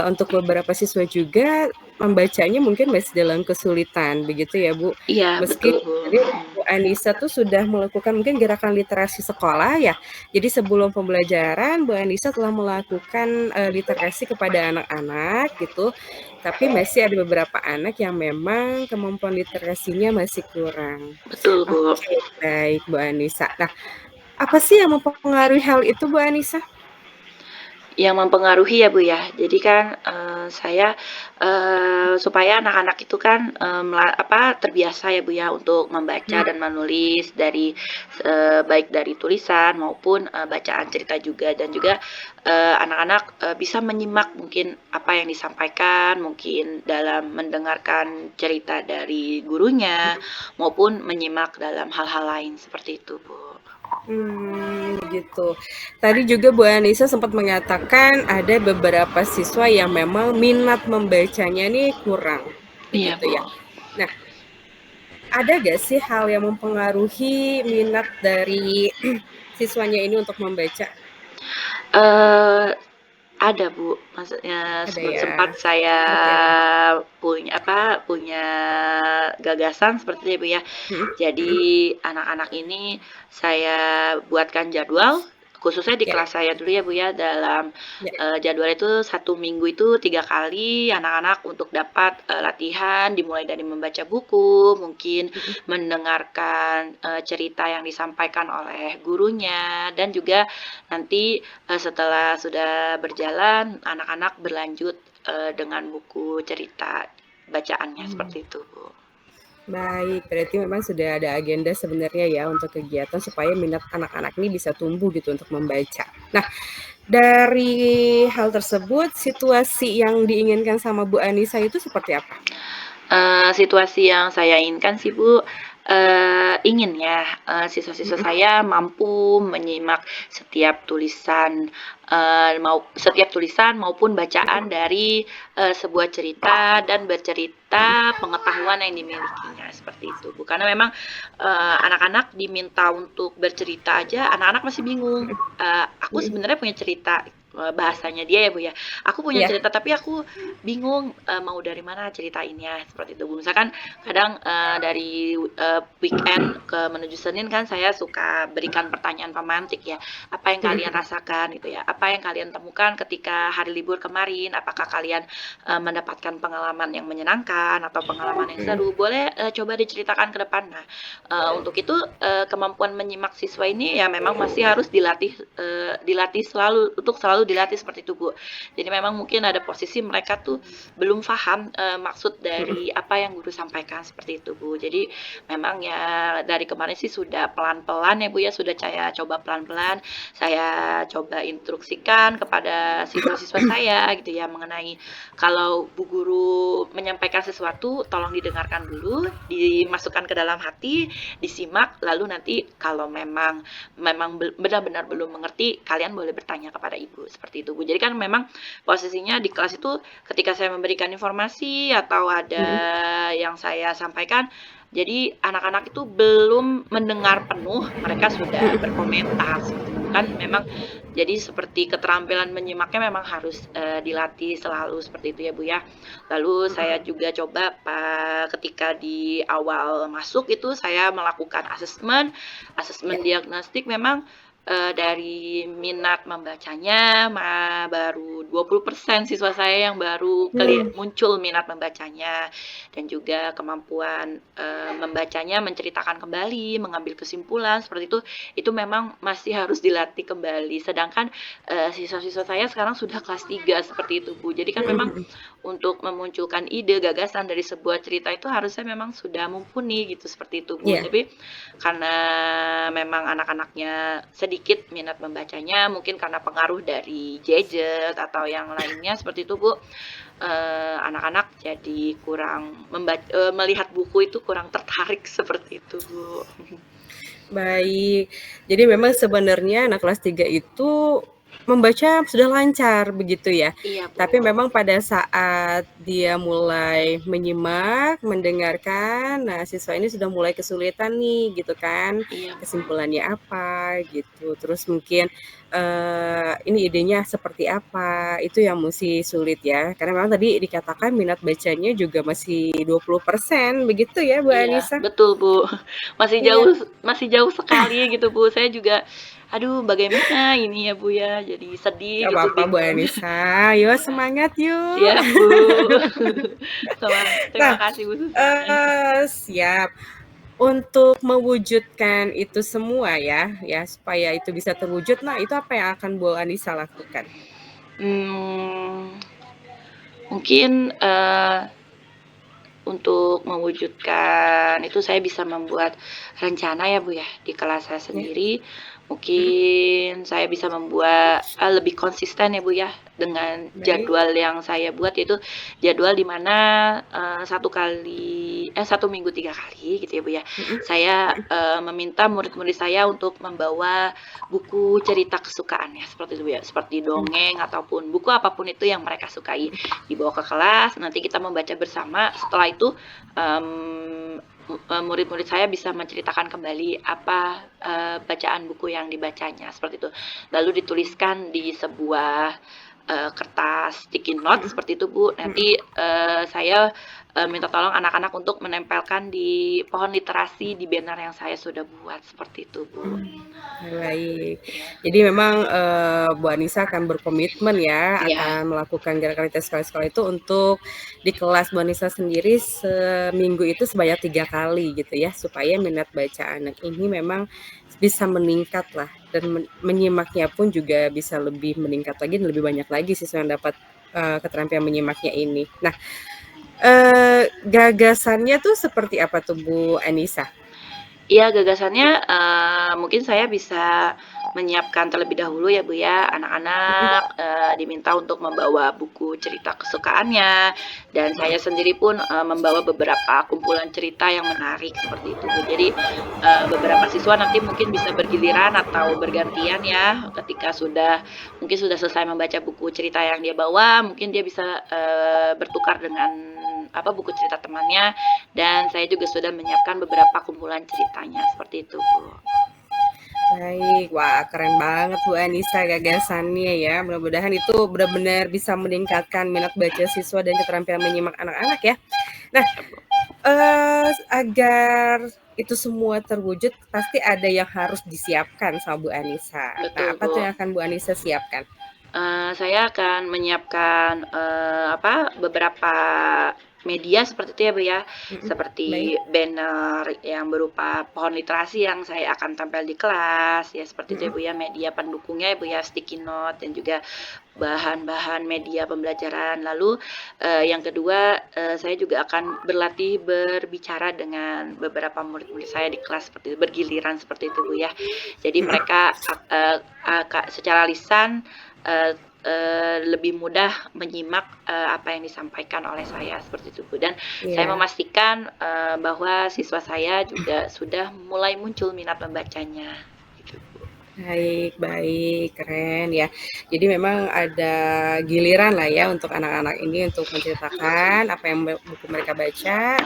untuk beberapa siswa juga membacanya mungkin masih dalam kesulitan, begitu ya, Bu? Iya, Meski betul, Bu. tadi Bu Anissa tuh sudah melakukan mungkin gerakan literasi sekolah ya. Jadi sebelum pembelajaran Bu Anissa telah melakukan, literasi kepada anak-anak gitu, tapi masih ada beberapa anak yang memang kemampuan literasinya masih kurang. Betul, Bu. Oke, baik Bu Anissa. Nah, apa sih yang mempengaruhi hal itu, Bu Anissa? Yang mempengaruhi ya, Bu, ya. Jadi kan, saya, supaya anak-anak itu kan, terbiasa ya, Bu, ya, untuk membaca Mhm. dan menulis dari, baik dari tulisan maupun, bacaan cerita juga dan juga, anak-anak, bisa menyimak mungkin apa yang disampaikan, mungkin dalam mendengarkan cerita dari gurunya, maupun menyimak dalam hal-hal lain, seperti itu, Bu. Gitu. Tadi juga Bu Anissa sempat mengatakan ada beberapa siswa yang memang minat membacanya nih kurang, Iya, begitu Bu. ya. Nah, ada nggak sih hal yang mempengaruhi minat dari siswanya ini untuk membaca? Eee, ada, Bu. Maksudnya Ada ya? sempat saya Seperti apa? punya gagasan seperti itu ya, Bu, ya. Mhm, Jadi mhm, anak-anak ini saya buatkan jadwal, khususnya di ya, kelas saya dulu ya, Bu, ya, dalam, ya, jadwal itu 1 minggu itu 3 kali anak-anak untuk dapat, latihan dimulai dari membaca buku, mungkin mhm. mendengarkan, cerita yang disampaikan oleh gurunya, dan juga nanti, setelah sudah berjalan, anak-anak berlanjut, dengan buku cerita bacaannya, Mmm. seperti itu, Bu. Baik, berarti memang sudah ada agenda sebenarnya ya untuk kegiatan supaya minat anak-anak ini bisa tumbuh gitu untuk membaca. Nah, dari hal tersebut, situasi yang diinginkan sama Bu Anissa itu seperti apa? Situasi yang saya inginkan sih, Bu, ingin ya, siswa-siswa Mhm, saya mampu menyimak setiap tulisan maupun mhm, bacaan dari, sebuah cerita dan mhm, bercerita pengetahuan yang dimilikinya, seperti itu, Bu. Karena memang, anak-anak diminta untuk bercerita aja, anak-anak masih bingung, "Aku mhm. sebenarnya punya cerita," bahasanya dia ya, Bu, ya, "Aku punya Iya, cerita, tapi aku bingung, mau dari mana ceritainnya," seperti itu, Bu. Misalkan kadang, dari, weekend menuju Senin kan saya suka berikan pertanyaan pemantik ya, "Apa yang mhm, kalian mhm, rasakan?" Gitu ya, "Apa yang kalian temukan ketika hari libur kemarin? Apakah kalian, mendapatkan pengalaman yang menyenangkan atau pengalaman yang mhm, seru? Boleh, coba diceritakan ke depan." Nah, untuk itu, kemampuan menyimak siswa ini ya memang masih harus dilatih selalu dilatih seperti itu, Bu. Jadi memang mungkin ada posisi mereka tuh belum paham, maksud mhm, dari apa yang guru sampaikan, seperti itu, Bu. Jadi memang ya dari kemarin sih sudah pelan-pelan ya, Bu, ya, sudah saya coba pelan-pelan, saya coba instruksikan kepada siswa-siswa saya gitu ya, mengenai kalau Bu Guru menyampaikan sesuatu tolong didengarkan dulu, dimasukkan ke dalam hati, disimak, lalu nanti kalau memang memang benar-benar belum mengerti, kalian boleh bertanya kepada Ibu, seperti itu, Bu. Jadi kan memang posisinya di kelas itu ketika saya memberikan informasi atau ada mhm. yang saya sampaikan, jadi anak-anak itu belum mendengar penuh, mereka sudah berkomentar seperti itu. Kan memang jadi seperti keterampilan menyimaknya memang harus, dilatih selalu seperti itu ya, Bu, ya. Lalu saya juga coba ketika di awal masuk itu saya melakukan asesmen Ya, asesmen diagnostik memang dari minat membacanya baru 20% siswa saya yang baru muncul minat membacanya, dan juga kemampuan membacanya, menceritakan kembali, mengambil kesimpulan seperti itu memang masih harus dilatih kembali. Sedangkan siswa-siswa saya sekarang sudah kelas 3 seperti itu, Bu. Jadi kan memang untuk memunculkan ide, gagasan dari sebuah cerita itu harusnya memang sudah mumpuni gitu, seperti itu, Bu. Tapi karena memang anak-anaknya sedikit minat membacanya, mungkin karena pengaruh dari gadget atau yang lainnya seperti itu, Bu. Anak-anak jadi kurang melihat buku itu kurang tertarik seperti itu, Bu. Baik. Jadi memang sebenarnya anak kelas 3 itu membaca sudah lancar begitu ya. Iya, Bu. Tapi memang pada saat dia mulai menyimak, mendengarkan, nah siswa ini sudah mulai kesulitan nih gitu kan. Iya, Kesimpulannya apa gitu. Terus mungkin ini idenya seperti apa. Itu yang mesti sulit ya. Karena memang tadi dikatakan minat bacanya juga masih 20% begitu ya Bu Anissa? Betul, Bu. Masih jauh sekali gitu, Bu. Saya juga aduh bagaimana ini ya, Bu ya. Jadi sedih Gak gitu, apa-apa Bu bingung. Anissa, yuk semangat yuk. Siap, Bu. Terima kasih, Bu. Siap. Untuk mewujudkan itu semua ya supaya itu bisa terwujud, nah itu apa yang akan Bu Anissa lakukan? Mungkin untuk mewujudkan itu saya bisa membuat rencana ya, Bu ya, di kelas saya sendiri. Mungkin saya bisa membuat lebih konsisten ya, Bu ya, dengan jadwal yang saya buat, yaitu jadwal di mana 1 minggu 3 kali gitu ya, Bu ya. Saya meminta murid-murid saya untuk membawa buku cerita kesukaannya seperti itu, Bu ya. Seperti dongeng ataupun buku apapun itu yang mereka sukai, dibawa ke kelas, nanti kita membaca bersama. Setelah itu murid-murid saya bisa menceritakan kembali apa bacaan buku yang dibacanya seperti itu. Lalu dituliskan di sebuah kertas sticky note seperti itu, Bu. Nanti saya minta tolong anak-anak untuk menempelkan di pohon literasi di banner yang saya sudah buat seperti itu, Bu. Baik. Jadi memang Bu Anissa akan berkomitmen ya, akan melakukan gerakan literasi sekolah itu untuk di kelas Bu Anissa sendiri seminggu itu sebanyak 3 kali gitu ya, supaya minat baca anak ini memang bisa meningkat lah, dan menyimaknya pun juga bisa lebih meningkat lagi dan lebih banyak lagi siswa yang dapat keterampilan menyimaknya ini. Nah, gagasannya tuh seperti apa tuh Bu Anissa? Iya, gagasannya mungkin saya bisa menyiapkan terlebih dahulu ya, Bu ya. Anak-anak diminta untuk membawa buku cerita kesukaannya, dan saya sendiri pun membawa beberapa kumpulan cerita yang menarik seperti itu, Bu. Jadi beberapa siswa nanti mungkin bisa bergiliran atau bergantian ya, ketika mungkin sudah selesai membaca buku cerita yang dia bawa, mungkin dia bisa bertukar dengan buku cerita temannya, dan saya juga sudah menyiapkan beberapa kumpulan ceritanya seperti itu, Bu. Baik, wah keren banget Bu Anissa gagasannya ya. Mudah-mudahan itu benar-benar bisa meningkatkan minat baca siswa dan keterampilan menyimak anak-anak ya. Nah, agar itu semua terwujud pasti ada yang harus disiapkan sama Bu Anissa. Betul, nah, apa Bu. tuh yang akan Bu Anissa siapkan? Saya akan menyiapkan beberapa media seperti itu ya, Bu ya. Seperti banner yang berupa pohon literasi yang saya akan tempel di kelas ya, seperti itu ya, Bu ya. Media pendukungnya ya, Bu ya, sticky note dan juga bahan-bahan media pembelajaran. Lalu yang kedua, saya juga akan berlatih berbicara dengan beberapa murid-murid saya di kelas seperti itu, bergiliran seperti itu, Bu ya. Jadi mereka secara lisan lebih mudah menyimak apa yang disampaikan oleh saya seperti itu, Bu. Dan saya memastikan bahwa siswa saya juga sudah mulai muncul minat membacanya. Gitu, Bu. Baik, keren ya. Jadi memang ada giliran lah ya untuk anak-anak ini untuk menceritakan apa yang buku mereka baca,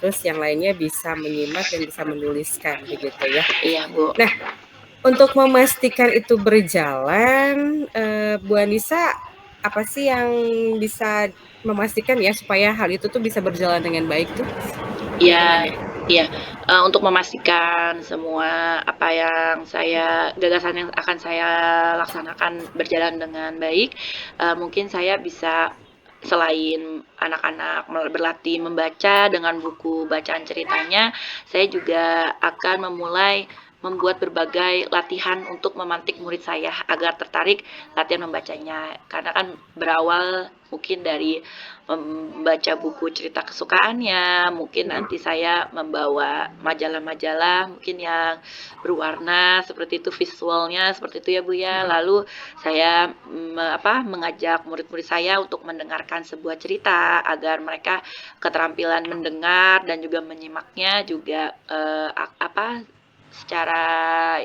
terus yang lainnya bisa menyimak dan bisa menuliskan begitu ya. Iya, Bu. Nah, untuk memastikan itu berjalan, Bu Anissa, apa sih yang bisa memastikan ya supaya hal itu tuh bisa berjalan dengan baik tuh? Ya, Iya, untuk memastikan semua apa yang gagasan yang akan saya laksanakan berjalan dengan baik, mungkin saya bisa selain anak-anak berlatih membaca dengan buku bacaan ceritanya, saya juga akan memulai membuat berbagai latihan untuk memantik murid saya agar tertarik latihan membacanya. Karena kan berawal mungkin dari membaca buku cerita kesukaannya, mungkin nanti saya membawa majalah-majalah mungkin yang berwarna seperti itu, visualnya seperti itu ya Bu ya. Lalu saya mengajak murid-murid saya untuk mendengarkan sebuah cerita agar mereka keterampilan mendengar dan juga menyimaknya juga secara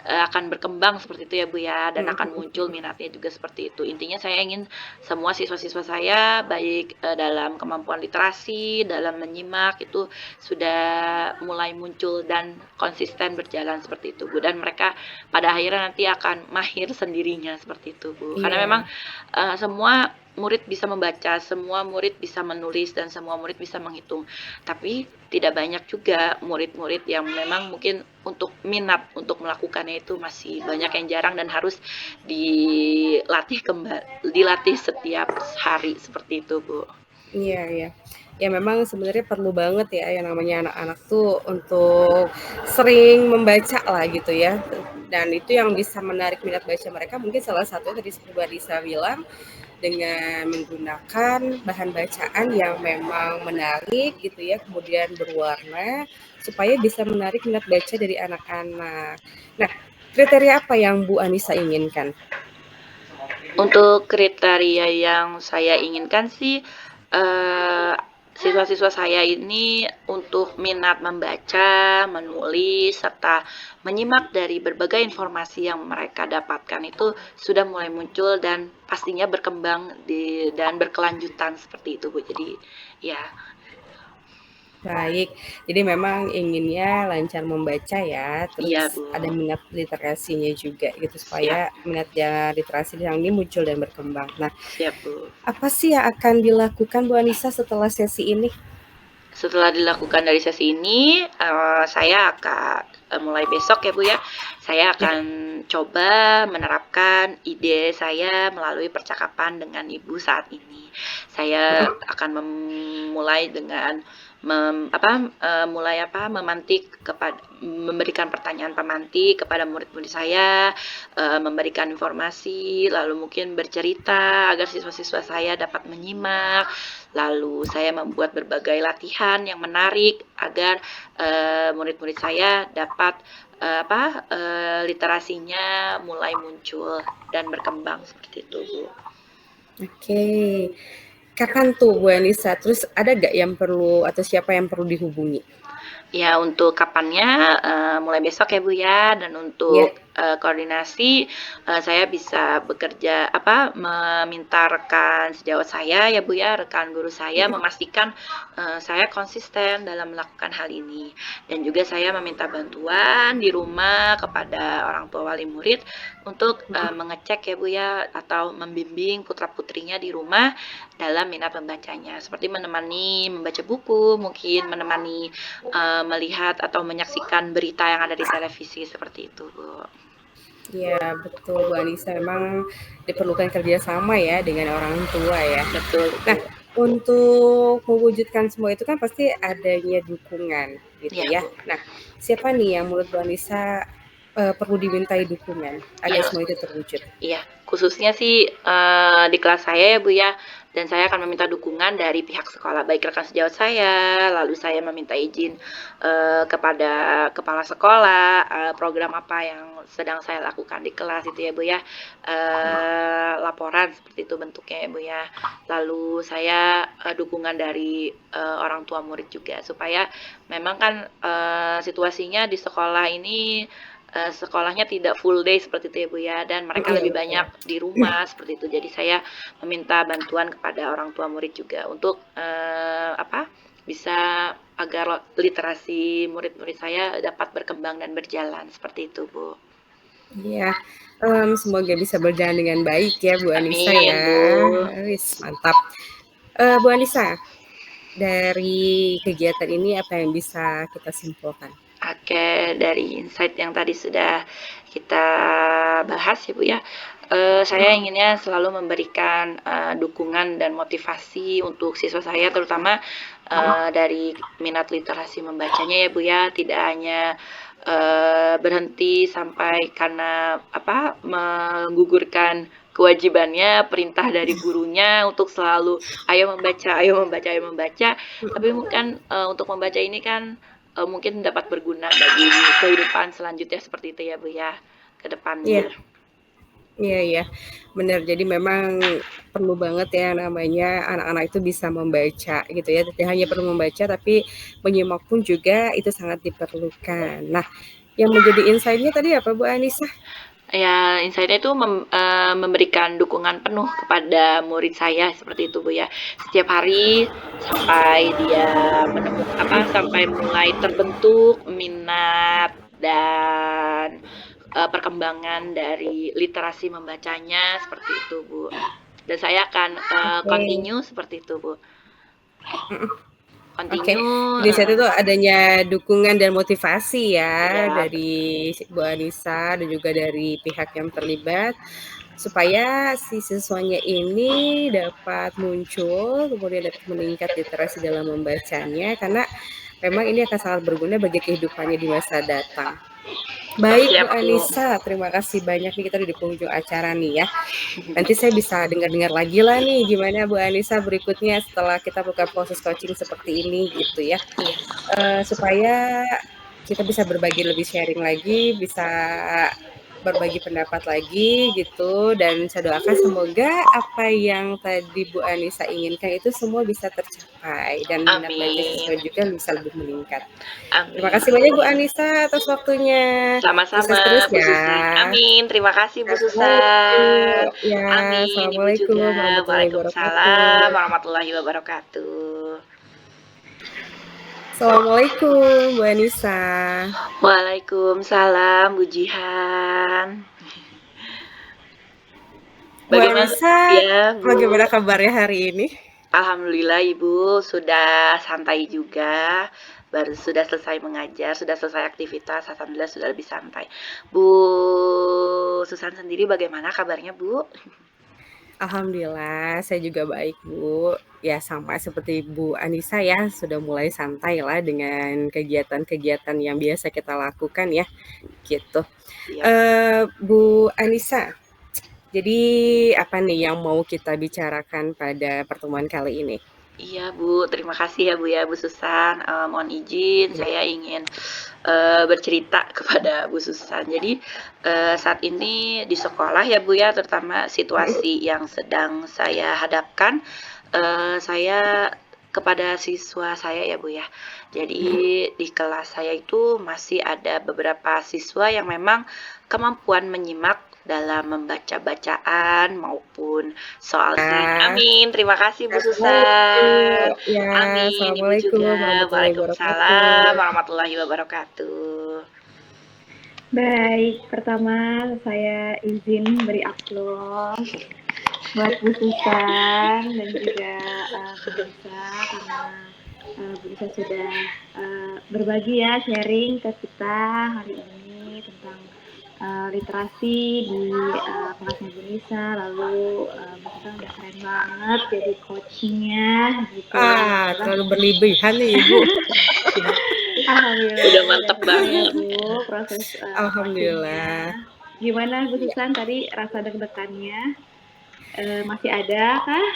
akan berkembang seperti itu ya Bu ya, dan akan muncul minatnya juga seperti itu. Intinya saya ingin semua siswa-siswa saya baik dalam kemampuan literasi, dalam menyimak itu sudah mulai muncul dan konsisten berjalan seperti itu Bu, dan mereka pada akhirnya nanti akan mahir sendirinya seperti itu Bu. Karena memang Iya. semua murid bisa membaca, semua murid bisa menulis, dan semua murid bisa menghitung. Tapi tidak banyak juga murid-murid yang memang mungkin untuk minat untuk melakukannya itu masih banyak yang jarang dan harus dilatih setiap hari seperti itu, Bu. Iya, iya. Ya memang sebenarnya perlu banget ya yang namanya anak-anak tuh untuk sering membaca lah gitu ya. Dan itu yang bisa menarik minat baca mereka mungkin salah satunya tadi seperti Mbak Lisa bilang dengan menggunakan bahan bacaan yang memang menarik gitu ya, kemudian berwarna supaya bisa menarik minat baca dari anak-anak. Nah, kriteria apa yang Bu Anissa inginkan? Untuk kriteria yang saya inginkan sih, siswa-siswa saya ini untuk minat membaca, menulis, serta menyimak dari berbagai informasi yang mereka dapatkan itu sudah mulai muncul dan pastinya berkembang dan berkelanjutan seperti itu, Bu. Jadi, ya. Baik, jadi memang inginnya lancar membaca ya, Iya, terus Bu. ada minat literasinya juga gitu, Siap, supaya minat literasi yang ini muncul dan berkembang. Nah, siap, Bu. apa sih yang akan dilakukan Bu Anissa setelah sesi ini? Setelah dilakukan dari sesi ini, saya akan mulai besok ya Bu ya, saya Ya, akan coba menerapkan ide saya melalui percakapan dengan Ibu saat ini. Saya akan memulai dengan memberikan pertanyaan pemantik kepada murid-murid saya, memberikan informasi, lalu mungkin bercerita agar siswa-siswa saya dapat menyimak. Lalu saya membuat berbagai latihan yang menarik agar murid-murid saya dapat literasinya mulai muncul dan berkembang seperti itu, Bu. oke. Kapan tuh Bu Anissa? Terus ada gak yang perlu atau siapa yang perlu dihubungi? Ya, untuk kapannya mulai besok ya Bu ya, dan Ya, untuk koordinasi saya bisa meminta rekan sejawat saya ya Bu ya, rekan guru saya memastikan saya konsisten dalam melakukan hal ini, dan juga saya meminta bantuan di rumah kepada orang tua wali murid untuk mengecek ya Bu ya, atau membimbing putra-putrinya di rumah dalam minat membacanya, seperti menemani membaca buku, mungkin menemani melihat atau menyaksikan berita yang ada di televisi seperti itu, Bu. ya betul Bu Anissa. Memang diperlukan kerjasama ya dengan orang tua ya. Betul, Nah, Bu. untuk mewujudkan semua itu kan pasti adanya dukungan gitu Ya, ya. Bu. Nah, siapa nih yang menurut Bu Anissa perlu dimintai dukungan agar Ya, semua itu terwujud? iya, khususnya sih di kelas saya ya Bu ya, dan saya akan meminta dukungan dari pihak sekolah, baik rekan sejawat saya, lalu saya meminta izin kepada kepala sekolah, program apa yang sedang saya lakukan di kelas itu ya Bu ya, laporan seperti itu bentuknya ya Bu ya. Lalu saya dukungan dari orang tua murid juga, supaya memang kan situasinya di sekolah ini sekolahnya tidak full day seperti itu ya Bu ya, dan mereka Iya lebih betul. banyak di rumah seperti itu. Jadi saya meminta bantuan kepada orang tua murid juga untuk bisa agar literasi murid-murid saya dapat berkembang dan berjalan seperti itu, Bu. Iya, semoga bisa berjalan dengan baik ya Bu Anissa Amin, ya. Bu. Wis, mantap. Bu Anissa, dari kegiatan ini apa yang bisa kita simpulkan? Oke, dari insight yang tadi sudah kita bahas ya Bu ya, saya inginnya selalu memberikan dukungan dan motivasi untuk siswa saya, terutama dari minat literasi membacanya ya Bu ya, tidak hanya berhenti sampai karena menggugurkan kewajibannya, perintah dari gurunya untuk selalu ayo membaca, ayo membaca, ayo membaca, tapi kan untuk membaca ini kan mungkin dapat berguna bagi kehidupan selanjutnya seperti itu ya Bu ya, ke depannya. Iya, iya, benar. Jadi memang perlu banget ya namanya anak-anak itu bisa membaca gitu ya. Tidak hanya perlu membaca, tapi menyimak pun juga itu sangat diperlukan. Nah, yang menjadi insight-nya tadi apa Bu Anissa? Ya, insight-nya itu memberikan dukungan penuh kepada murid saya seperti itu Bu ya. Setiap hari sampai dia sampai mulai terbentuk minat dan perkembangan dari literasi membacanya seperti itu Bu. Dan saya akan continue seperti itu Bu. Oke, jadi saat itu adanya dukungan dan motivasi ya dari Bu Anissa dan juga dari pihak yang terlibat supaya si siswanya ini dapat muncul, kemudian dapat meningkat literasi dalam membacanya karena memang ini akan sangat berguna bagi kehidupannya di masa datang. Baik Bu Anissa, terima kasih banyak nih, kita udah di penghujung acara nih ya. Nanti saya bisa dengar-dengar lagi lah nih gimana Bu Anissa berikutnya setelah kita buka proses coaching seperti ini gitu ya. Supaya kita bisa berbagi lebih sharing lagi, bisa berbagi pendapat lagi gitu, dan saya doakan semoga apa yang tadi Bu Anissa inginkan itu semua bisa tercapai dan minat baca siswa juga bisa lebih meningkat. Terima kasih banyak Bu Anissa atas waktunya. Sama-sama terus Bu ya. Susan. Amin. Terima kasih Bu Susan. Ya, Amin. Ibu juga. Waalaikumsalam warahmatullahi wabarakatuh. Assalamualaikum Bu Anissa. Waalaikumsalam Bu Jihan. Bagaimana kabarnya hari ini? Alhamdulillah Ibu sudah santai juga, baru sudah selesai mengajar, sudah selesai aktivitas, alhamdulillah sudah lebih santai. Bu Susan sendiri bagaimana kabarnya Bu? Alhamdulillah saya juga baik Bu. Ya sama seperti Bu Anissa ya, sudah mulai santai lah dengan kegiatan-kegiatan yang biasa kita lakukan ya, gitu. Bu Anissa, jadi apa nih yang mau kita bicarakan pada pertemuan kali ini? Iya Bu, terima kasih ya Bu Susan. Mohon izin, saya ingin bercerita kepada Bu Susan. Jadi saat ini di sekolah ya Bu ya, terutama situasi yang sedang saya hadapkan, saya kepada siswa saya ya Bu ya. Jadi di kelas saya itu masih ada beberapa siswa yang memang kemampuan menyimak dalam membaca bacaan maupun soal Amin. Terima kasih Bu Susan. Amin. Ibu juga. Waalaikumsalam warahmatullahi wabarakatuh. Baik, pertama saya izin beri aplaus buat Bu Susan dan juga Bu Lisa karena Bu Lisa sudah berbagi ya, sharing ke kita hari ini tentang literasi di kelasnya Bu Lisa. Lalu Bu Lisa udah keren banget jadi coachingnya gitu. Terlalu berlebihan nih Ibu. Alhamdulillah. Udah mantap banget Bu proses alhamdulillah. Gimana Bu Susan tadi rasa deg-degannya? Masih ada kah?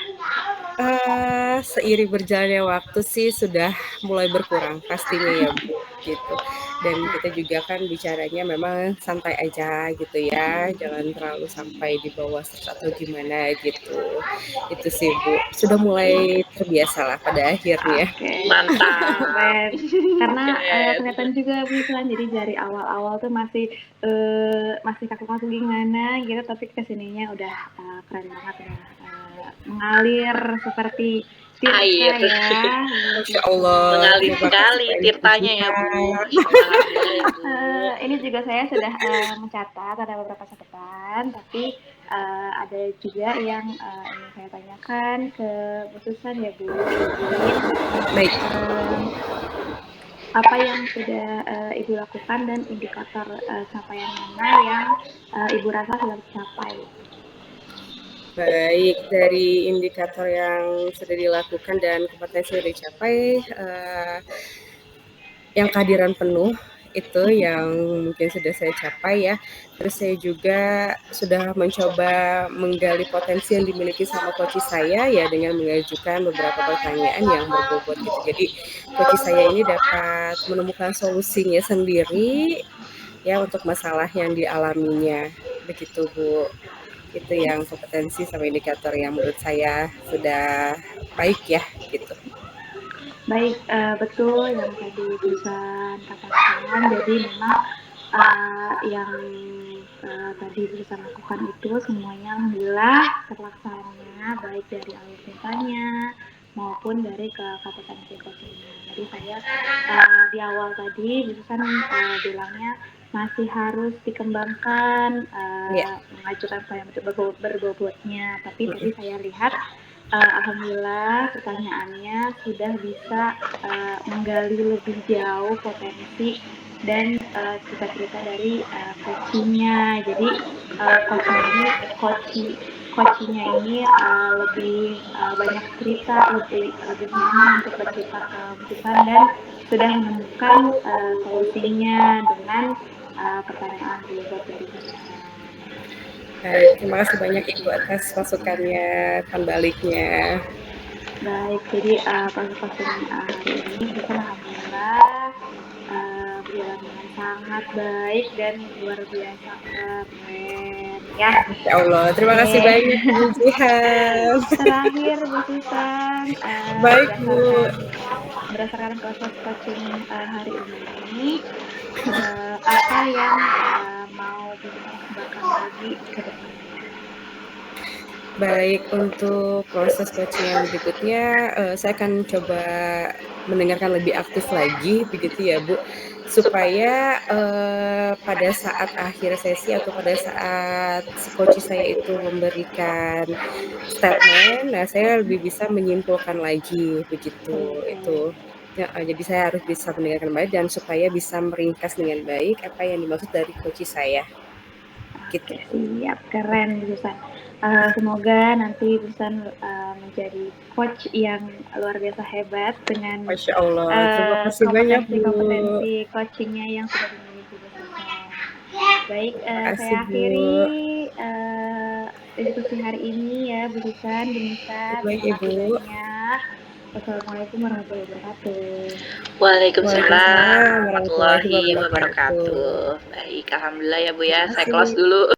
Seiring berjalannya waktu sih sudah mulai berkurang pastinya ya Bu, gitu. Dan kita juga kan bicaranya memang santai aja gitu ya, jangan terlalu sampai di bawah stres atau gimana gitu. Itu sih Bu, sudah mulai terbiasa lah pada akhirnya. Mantap. Karena kelihatan juga Bu Susan, jadi dari awal-awal tuh masih kaku-kaku gimana gitu, tapi kesininya udah keren banget, udah mengalir seperti tirta air. ya. Masya Allah, Mengalir terima kasih sekali banyak Bu tirtanya ya, Bu. Jihan. Alhamdulillah ya, Bu. Ini juga saya sudah mencatat ada beberapa catatan, tapi ada juga yang ingin saya tanyakan ke Bu Susan ya Bu. Izin. Baik. Apa yang sudah Ibu lakukan dan indikator capaian mana yang Ibu rasa sudah tercapai? Baik, dari indikator yang sudah dilakukan dan kompetensi sudah dicapai, yang kehadiran penuh itu yang mungkin sudah saya capai ya. Terus saya juga sudah mencoba menggali potensi yang dimiliki sama coach saya ya dengan mengajukan beberapa pertanyaan yang berbobot gitu. Jadi coach saya ini dapat menemukan solusinya sendiri ya untuk masalah yang dialaminya. Begitu Bu. Itu yang kompetensi sama indikator yang menurut saya sudah baik ya gitu. Baik, betul yang tadi Susan katakan. Jadi memang yang tadi Susan lakukan itu semuanya alhamdulillah terlaksana baik dari alur ceritanya maupun dari kompetensi coachingnya. Jadi saya di awal tadi Susan bilangnya masih harus dikembangkan mengajukan pertanyaan berbobotnya. Tapi tadi saya lihat alhamdulillah pertanyaannya sudah bisa menggali lebih jauh potensi dan cerita-cerita dari coachingnya. Jadi coachingnya ini lebih banyak cerita, lebih nyaman untuk bercerita ke Busan dan sudah menemukan solusinya dengan pertanyaan berbobot dari Busan. Baik, terima kasih banyak Ibu atas masukannya, baliknya. Baik, jadi proses hari ini kita alhamdulillah berjalan dengan sangat baik dan luar biasa keren ya. Masya Allah, terima kasih banyak Bu Jihan. Terakhir Bu Susan, Baik Bu. berdasarkan proses coaching hari ini, apa yang mau Bu Susan kembangkan lagi ke depan? Baik, untuk proses coaching yang berikutnya, saya akan coba mendengarkan lebih aktif lagi, begitu ya Bu, supaya pada saat akhir sesi atau pada saat si coach saya itu memberikan statement, nah saya lebih bisa menyimpulkan lagi, begitu. Itu. Ya, jadi saya harus bisa mendengarkan baik dan supaya bisa meringkas dengan baik apa yang dimaksud dari coach saya. Gitu. Siap, keren Susan. Semoga nanti Susan menjadi coach yang luar biasa hebat dengan Masya Allah, terima kasih banyak Bu. kompetensi coachingnya yang sudah dimiliki Susan. Baik, saya akhiri diskusi hari ini ya Bu Susan, Bu Nisa. Baik Ibu. Wassalamualaikum warahmatullahi wabarakatuh. Waalaikumsalam warahmatullahi wabarakatuh. Baik, alhamdulillah ya Bu ya. Saya close dulu.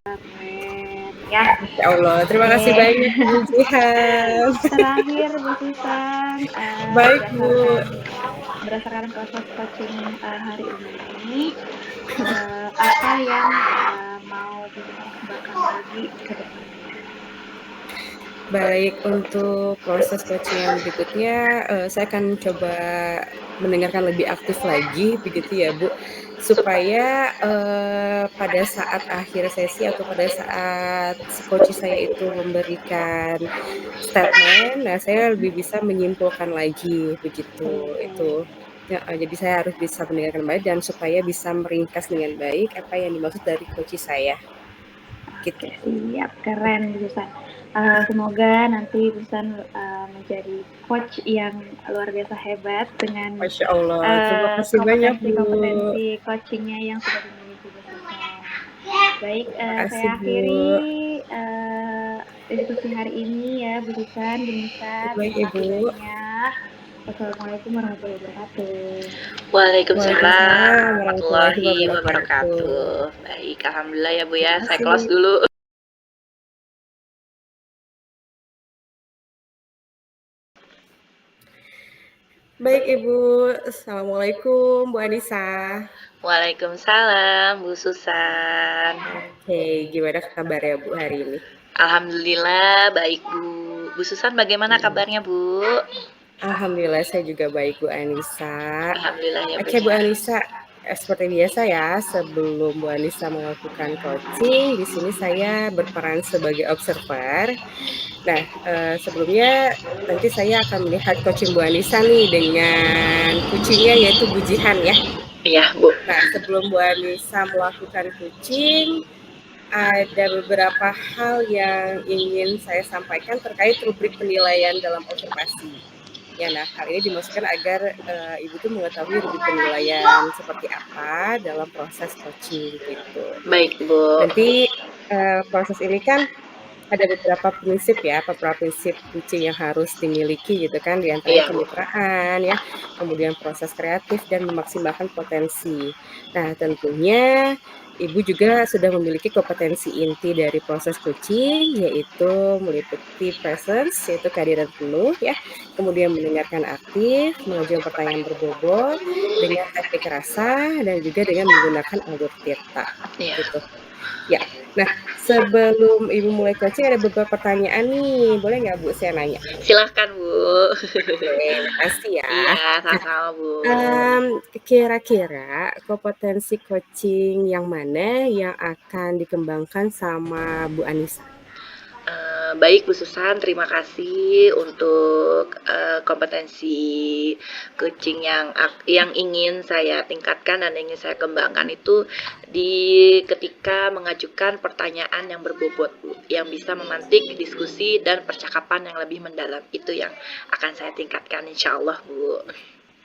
Ya. Masya Allah, terima kasih banyak Bu Jihan. Terakhir Bu Susan, baik Bu. Berdasarkan proses coaching hari ini, apa yang mau Bu Susan kembangkan lagi ke depan? Baik, untuk proses coaching yang berikutnya, saya akan coba mendengarkan lebih aktif lagi, begitu ya Bu, supaya pada saat akhir sesi atau pada saat si coach saya itu memberikan statement, nah saya lebih bisa menyimpulkan lagi, begitu. Itu. Ya, jadi saya harus bisa mendengarkan baik dan supaya bisa meringkas dengan baik apa yang dimaksud dari coach saya. Gitu. Siap, keren Susan. Semoga nanti Susan menjadi coach yang luar biasa hebat dengan Masya Allah, terima kasih banyak Bu. kompetensi coachingnya yang sudah dimiliki Susan. Baik, saya akhiri diskusi hari ini ya Bu Susan, Bu Nisa. Baik Ibu. Wassalamualaikum warahmatullahi wabarakatuh. Waalaikumsalam warahmatullahi wabarakatuh. Baik, alhamdulillah ya Bu ya. Saya close dulu. Baik Ibu, Assalamualaikum Bu Anissa. Waalaikumsalam Bu Susan. Oke, gimana kabarnya Bu hari ini? Alhamdulillah baik Bu. Bu Susan bagaimana kabarnya, Bu? Alhamdulillah saya juga baik, Bu Anissa. Alhamdulillah ya, Bu Oke, Bu ya. Anissa, seperti biasa ya, sebelum Bu Anissa melakukan coaching, di sini saya berperan sebagai observer. Nah, sebelumnya nanti saya akan melihat coaching Bu Anissa nih dengan kucingnya yaitu Bu Jihan ya. Iya, Bu. Nah, sebelum Bu Anissa melakukan coaching, ada beberapa hal yang ingin saya sampaikan terkait rubrik penilaian dalam observasi. Ya, nah hal ini dimaksudkan agar Ibu tuh mengetahui rubrik penilaian seperti apa dalam proses coaching gitu. Baik, Bu. Nanti proses ini kan ada beberapa prinsip ya, beberapa prinsip coaching yang harus dimiliki gitu kan, di antaranya Iya, Bu. kemitraan ya, kemudian proses kreatif dan memaksimalkan potensi. Nah, tentunya Ibu juga sudah memiliki kompetensi inti dari proses coaching, yaitu meliputi presence, yaitu kehadiran penuh ya, kemudian mendengarkan aktif, mengajukan pertanyaan berbobot, dengan teknik rasa, dan juga dengan menggunakan alur tirta Iya. gitu. Ya, nah sebelum Ibu mulai coaching ada beberapa pertanyaan nih, boleh nggak Bu saya nanya? Silahkan, Bu. Oke, makasih ya. Iya, sama-sama, Bu. Kira-kira kompetensi coaching yang mana yang akan dikembangkan sama Bu Anissa? Baik Bu Susan, terima kasih untuk kompetensi coaching yang ingin saya tingkatkan dan ingin saya kembangkan itu ketika mengajukan pertanyaan yang berbobot, Bu, yang bisa memantik diskusi dan percakapan yang lebih mendalam. Itu yang akan saya tingkatkan insya Allah, Bu.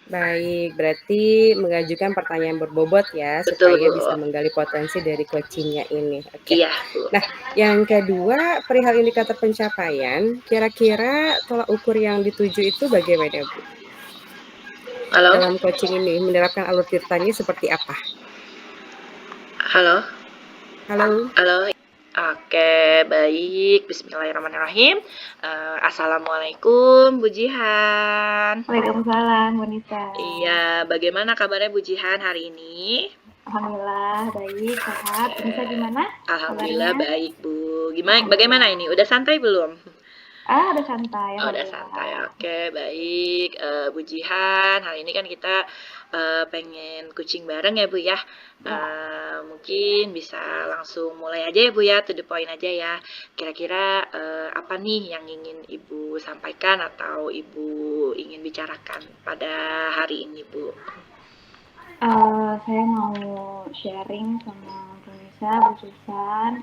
Baik, berarti mengajukan pertanyaan berbobot ya, Betul, supaya Bu. bisa menggali potensi dari coachingnya ini. Oke. Iya, Bu. Nah, yang kedua, perihal indikator pencapaian, kira-kira tolak ukur yang dituju itu bagaimana, Bu? Halo? Dalam coaching ini, menerapkan alur tirtanya seperti apa? Halo? Halo? Halo? Oke, baik. Bismillahirrahmanirrahim. Assalamualaikum, Bu Jihan. Waalaikumsalam, Wanita. Iya, bagaimana kabarnya Bu Jihan hari ini? Alhamdulillah baik, sehat. Bisa gimana? Alhamdulillah kabarnya? baik, Bu. Bagaimana ini? Udah santai belum? Udah santai. Oh, udah santai. Oke, baik. Bu Jihan, hari ini kan kita pengen kucing bareng ya, Bu ya. Mungkin bisa langsung mulai aja ya, Bu ya, to the point aja ya. Kira-kira apa nih yang ingin Ibu sampaikan atau Ibu ingin bicarakan pada hari ini, Bu? Saya mau sharing sama Vanessa, Bu Susan,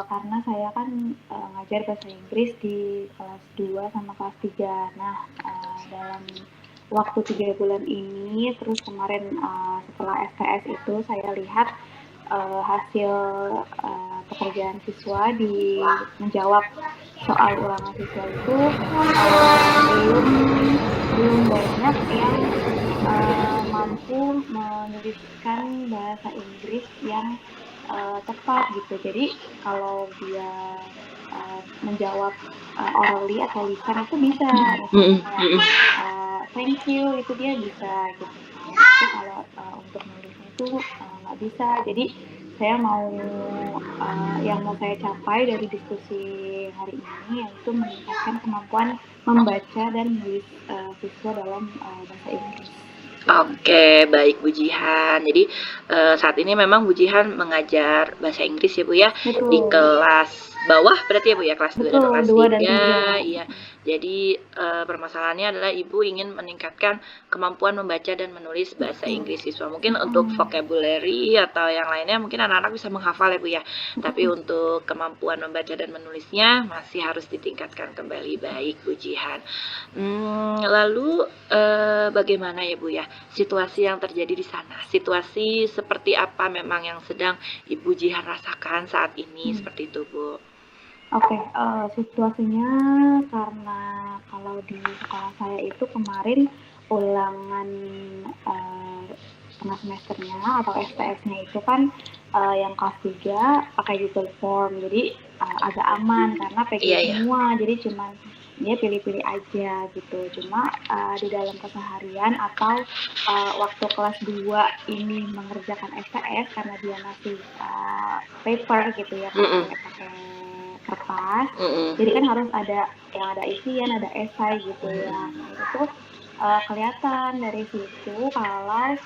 karena saya kan ngajar bahasa Inggris di kelas 2 sama kelas 3. Nah, dalam waktu 3 bulan ini, terus kemarin setelah STS itu saya lihat hasil pekerjaan siswa di menjawab soal ulangan siswa itu belum banyak yang mampu menuliskan bahasa Inggris yang tepat gitu. Jadi kalau dia menjawab orally atau lisan itu bisa, thank you itu dia bisa gitu. Tapi kalau untuk nulisnya itu nggak bisa. Jadi saya mau yang mau saya capai dari diskusi hari ini yaitu meningkatkan kemampuan membaca dan menulis siswa dalam bahasa Inggris. Oke, baik Bu Jihan. Jadi saat ini memang Bu Jihan mengajar bahasa Inggris ya Bu ya. Betul. Di kelas bawah berarti ya Bu ya, kelas 2 dan kelas 3. Iya. Jadi permasalahannya adalah Ibu ingin meningkatkan kemampuan membaca dan menulis bahasa Inggris siswa. Mungkin untuk vocabulary atau yang lainnya mungkin anak-anak bisa menghafal ya Bu ya. Tapi untuk kemampuan membaca dan menulisnya masih harus ditingkatkan kembali. Baik Bu Jihan. Lalu bagaimana ya Bu ya situasi yang terjadi di sana? Situasi seperti apa memang yang sedang Ibu Jihan rasakan saat ini seperti itu Bu? Oke, situasinya karena kalau di sekolah saya itu kemarin ulangan tengah semesternya atau STS-nya itu kan yang kelas 3 pakai Google Form, jadi agak aman karena PG semua, jadi cuma dia pilih-pilih aja gitu. Cuma di dalam keseharian atau waktu kelas 2 ini mengerjakan STS karena dia masih paper gitu ya, pakai kertas. Mm-mm. Jadi kan harus ada yang ada isian, ada esai gitu ya. Itu tuh kelihatan dari situ kalau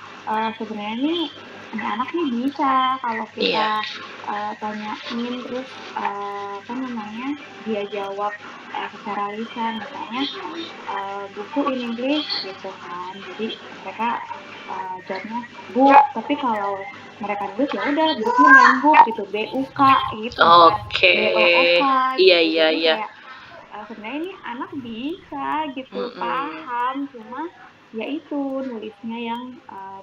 sebenarnya nih ini anak nih bisa kalau Iya. kita tanyain terus apa namanya dia jawab secara lisan misalnya buku in English gitu kan. Jadi mereka jawabnya book, tapi kalau mereka nulis ya udah booknya main book gitu, BUK gitu bukan Oke. BOOK Iya, gitu. iya, Jadi iya. kayak sebenarnya ini anak bisa gitu Mm-mm. paham, cuma ya itu nulisnya yang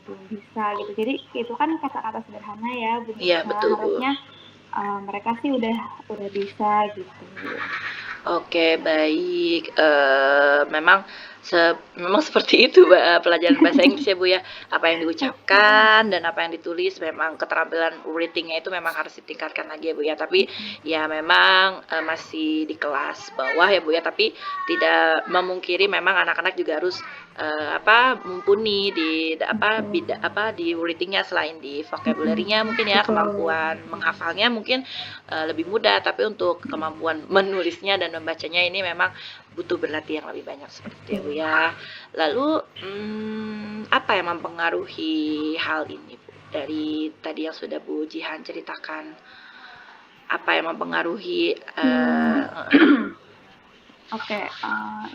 belum bisa gitu. Jadi itu kan kata-kata sederhana ya Bu Iya, Nisa, betul, Bu. harusnya mereka sih udah bisa gitu. Oke, baik. Memang seperti itu, pelajaran bahasa Inggris ya, Bu, ya. Apa yang diucapkan dan apa yang ditulis memang keterampilan reading-nya itu memang harus ditingkatkan lagi ya, Bu, ya. Tapi ya memang masih di kelas bawah ya, Bu, ya. Tapi tidak memungkiri memang anak-anak juga harus mumpuni di di reading-nya selain di vocabulary-nya mungkin ya, kemampuan menghafalnya mungkin lebih mudah, tapi untuk kemampuan menulisnya dan membacanya ini memang butuh berlatih yang lebih banyak seperti itu ya, Bu, ya. Lalu apa yang mempengaruhi hal ini, Bu? Dari tadi yang sudah Bu Jihan ceritakan, apa yang mempengaruhi Oke,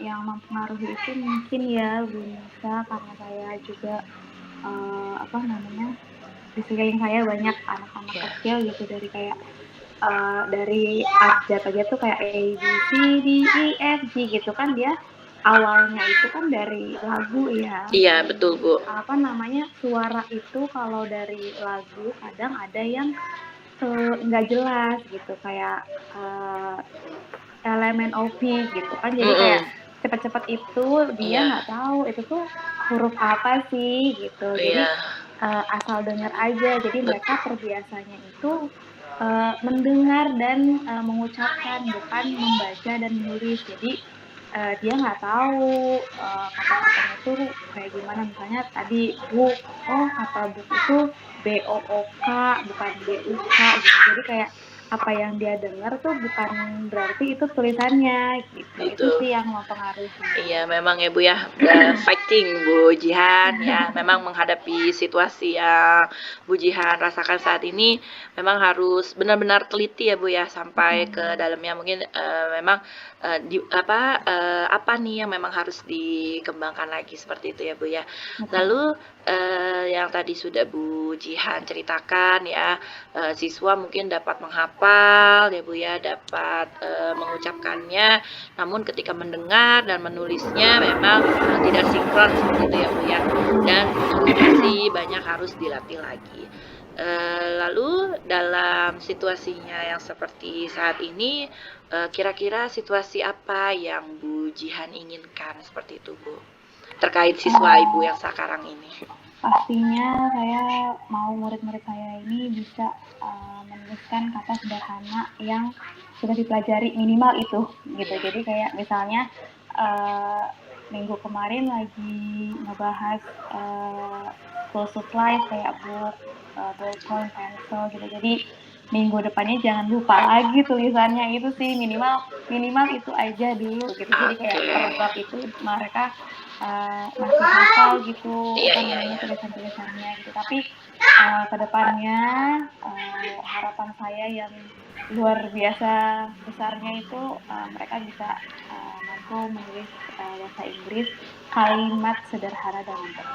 yang mempengaruhi itu mungkin ya Bu Nisa, karena saya juga di sekeliling saya banyak anak-anak kecil gitu dari kayak dari abjad aja tuh kayak A, B, C, D, E, F, G gitu kan dia awalnya itu kan dari lagu ya. Iya, betul, Bu. Suara itu kalau dari lagu kadang ada yang nggak jelas gitu kayak elemen OP gitu kan, jadi kayak cepet-cepet itu dia nggak tahu itu tuh huruf apa sih gitu. Jadi asal dengar aja, jadi mereka terbiasanya itu mendengar dan mengucapkan, bukan membaca dan menulis. Jadi dia nggak tahu kata-katanya itu kayak gimana. Misalnya tadi book, kata book itu BOOK bukan BUK gitu. Jadi kayak apa yang dia dengar tuh bukan berarti itu tulisannya gitu. Itu sih yang mempengaruhi. Iya, memang ya, Bu, ya. Fighting Bu Jihan ya. Memang menghadapi situasi yang Bu Jihan rasakan saat ini memang harus benar-benar teliti ya, Bu, ya, sampai ke dalamnya. Mungkin memang apa nih yang memang harus dikembangkan lagi seperti itu ya, Bu, ya. Lalu yang tadi sudah Bu Jihan ceritakan ya, siswa mungkin dapat menghafal ya, Bu, ya, dapat mengucapkannya, namun ketika mendengar dan menulisnya memang tidak sinkron seperti itu ya, Bu, ya, dan masih banyak harus dilatih lagi. Lalu dalam situasinya yang seperti saat ini, kira-kira situasi apa yang Bu Jihan inginkan seperti itu, Bu? Terkait siswa Ibu yang sekarang ini. Pastinya saya mau murid-murid saya ini bisa menuliskan kata sederhana yang sudah dipelajari minimal itu gitu. Jadi kayak misalnya minggu kemarin lagi ngebahas school supplies kayak book, ballpoint, pencil gitu. Jadi minggu depannya jangan lupa lagi tulisannya itu sih, minimal itu aja dulu gitu. Jadi kayak per bab itu mereka masih hafal gitu tulisan-tulisannya gitu. Tapi kedepannya harapan saya yang luar biasa besarnya itu mereka bisa mampu menulis bahasa Inggris kalimat sederhana dan lengkap.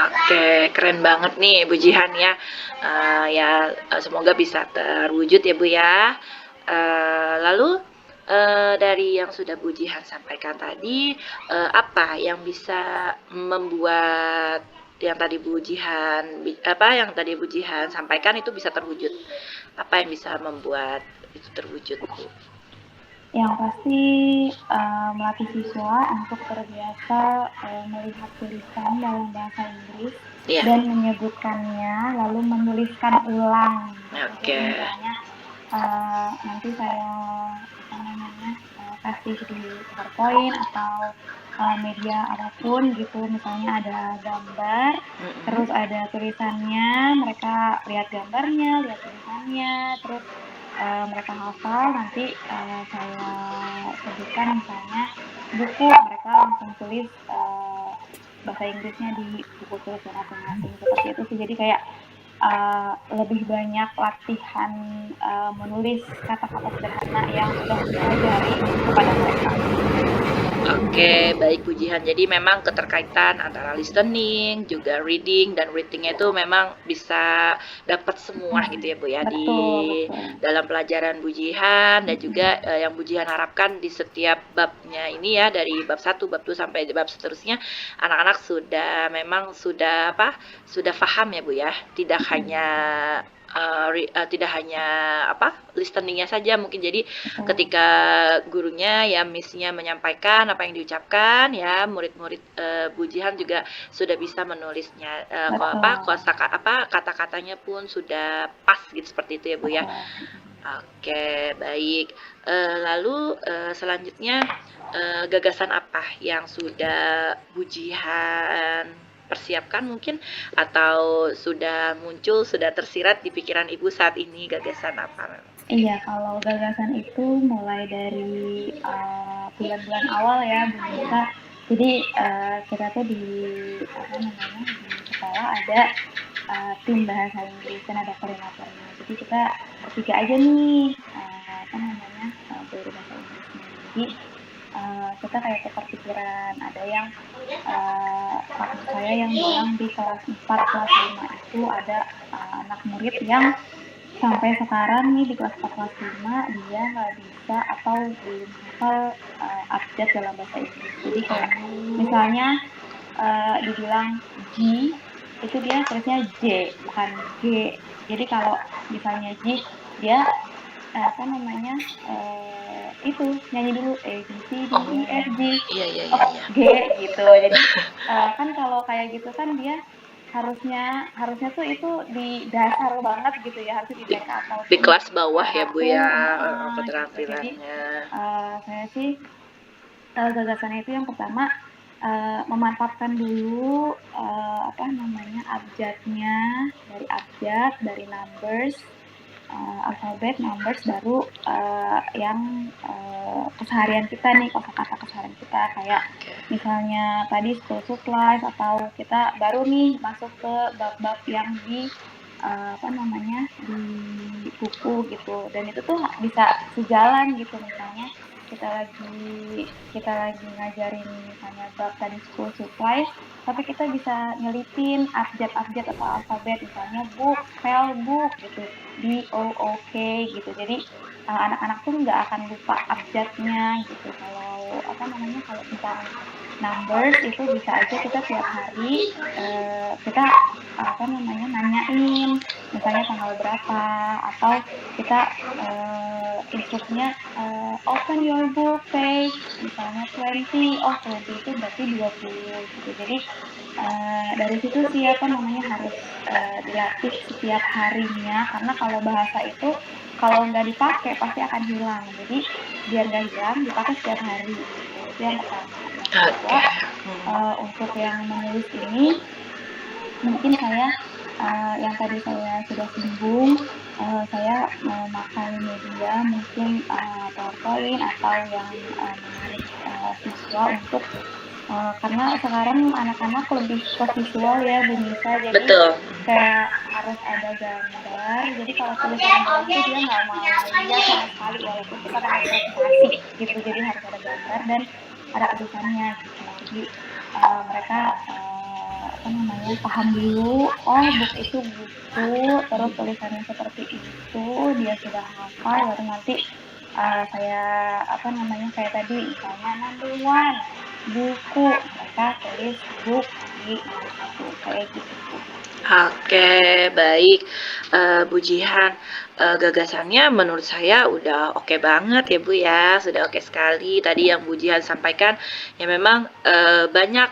Oke, keren banget nih Bu Jihan ya. Semoga bisa terwujud ya, Bu, ya. Lalu dari yang sudah Bu Jihan sampaikan tadi, apa yang bisa membuat yang tadi Bu Jihan sampaikan itu bisa terwujud? Apa yang bisa membuat itu terwujud, Bu? Yang pasti melatih siswa untuk terbiasa melihat tulisan dalam bahasa Inggris dan menyebutkannya lalu menuliskan ulang. Jadi misalnya nanti saya kasih di PowerPoint atau media apapun gitu, misalnya ada gambar terus ada tulisannya, mereka lihat gambarnya, lihat tulisannya, terus mereka hafal, nanti saya sebutkan misalnya buku, mereka langsung tulis bahasa Inggrisnya di buku tulisnya masing-masing, seperti itu sih. Jadi kayak lebih banyak latihan menulis kata-kata sederhana yang sudah saya ajari kepada mereka. Oke, baik Bu Jihan. Jadi memang keterkaitan antara listening, juga reading dan writing-nya itu memang bisa dapat semua gitu ya Bu ya di Betul. dalam pelajaran Bu Jihan, dan juga yang Bu Jihan harapkan di setiap babnya ini ya, dari bab 1, bab 2 sampai bab seterusnya, anak-anak sudah sudah paham ya Bu ya. Tidak hanya listeningnya saja mungkin. Jadi ketika gurunya ya miss-nya menyampaikan apa yang diucapkan ya, murid-murid Bu Jihan juga sudah bisa menulisnya, kata-katanya pun sudah pas gitu, seperti itu ya Bu ya. Oke, baik. Lalu selanjutnya gagasan apa yang sudah Bu Jihan persiapkan mungkin, atau sudah muncul, sudah tersirat di pikiran Ibu saat ini, gagasan apa? Iya, kalau gagasan itu mulai dari bulan-bulan awal ya Bu Nisa. Jadi kita tuh di sekolah ada tim bahasa Inggris, kan ada koordinatornya. Jadi kita bertiga aja nih belajar bahasa Inggrisnya. Jadi kita kayak tukar pikiran. Ada yang waktu saya yang bilang di kelas 4, kelas 5 itu ada anak murid yang sampai sekarang nih di kelas 4, kelas 5 dia nggak bisa atau belum hafal abjad dalam bahasa Inggris. Jadi kayak misalnya dibilang G, itu dia tulisnya J bukan G. Jadi kalau misalnya G, dia itu nyanyi dulu A B C D E F G, G gitu. Jadi kan kalau kayak gitu kan dia harusnya tuh itu di dasar banget gitu ya, harusnya di TK atau di kelas bawah ya Bu ya keterampilannya. Jadi saya sih gagasannya itu yang pertama memanfaatkan dulu abjadnya, dari abjad, dari numbers, alfabet, numbers, baru yang keseharian kita nih, kosakata keseharian kita, kayak misalnya tadi school supplies, atau kita baru nih masuk ke bab-bab yang di di buku gitu. Dan itu tuh bisa sejalan gitu, misalnya kita lagi ngajarin misalnya bab tadi school supplies, tapi kita bisa nyelipin abjad-abjad atau alfabet, misalnya book, spell book gitu, B-O-O-K gitu. Jadi anak-anak tuh nggak akan lupa abjadnya gitu. Kalau kalau tentang numbers itu bisa aja kita tiap hari kita nanyain misalnya tanggal berapa, atau kita instruksinya open your book page misalnya 20, 20 itu berarti 20 gitu. Jadi dari situ sih harus dilatih setiap harinya, karena kalau bahasa itu kalau nggak dipakai pasti akan hilang. Jadi biar nggak hilang dipakai setiap hari. Itu yang pertama. Untuk yang menulis ini mungkin saya yang tadi saya sudah singgung, saya memakai media mungkin PowerPoint atau yang menarik siswa untuk karena sekarang anak-anak lebih ke visual ya Bu Nisa, jadi kayak harus ada gambar. Jadi kalau tulisan itu dia nggak mau lihat sama sekali walaupun kita ada presentasi gitu, jadi harus ada gambar dan ada tulisannya gitu. Jadi mereka paham dulu, book itu buku, terus tulisannya seperti itu, dia sudah hafal, baru nanti saya kayak tadi misalnya number 1 buku, mereka tulis book di nomor 1 kayak gitu. Oke, baik Bu Jihan, gagasannya menurut saya udah oke banget ya Bu ya, sudah oke sekali tadi yang Bu Jihan sampaikan. Ya memang banyak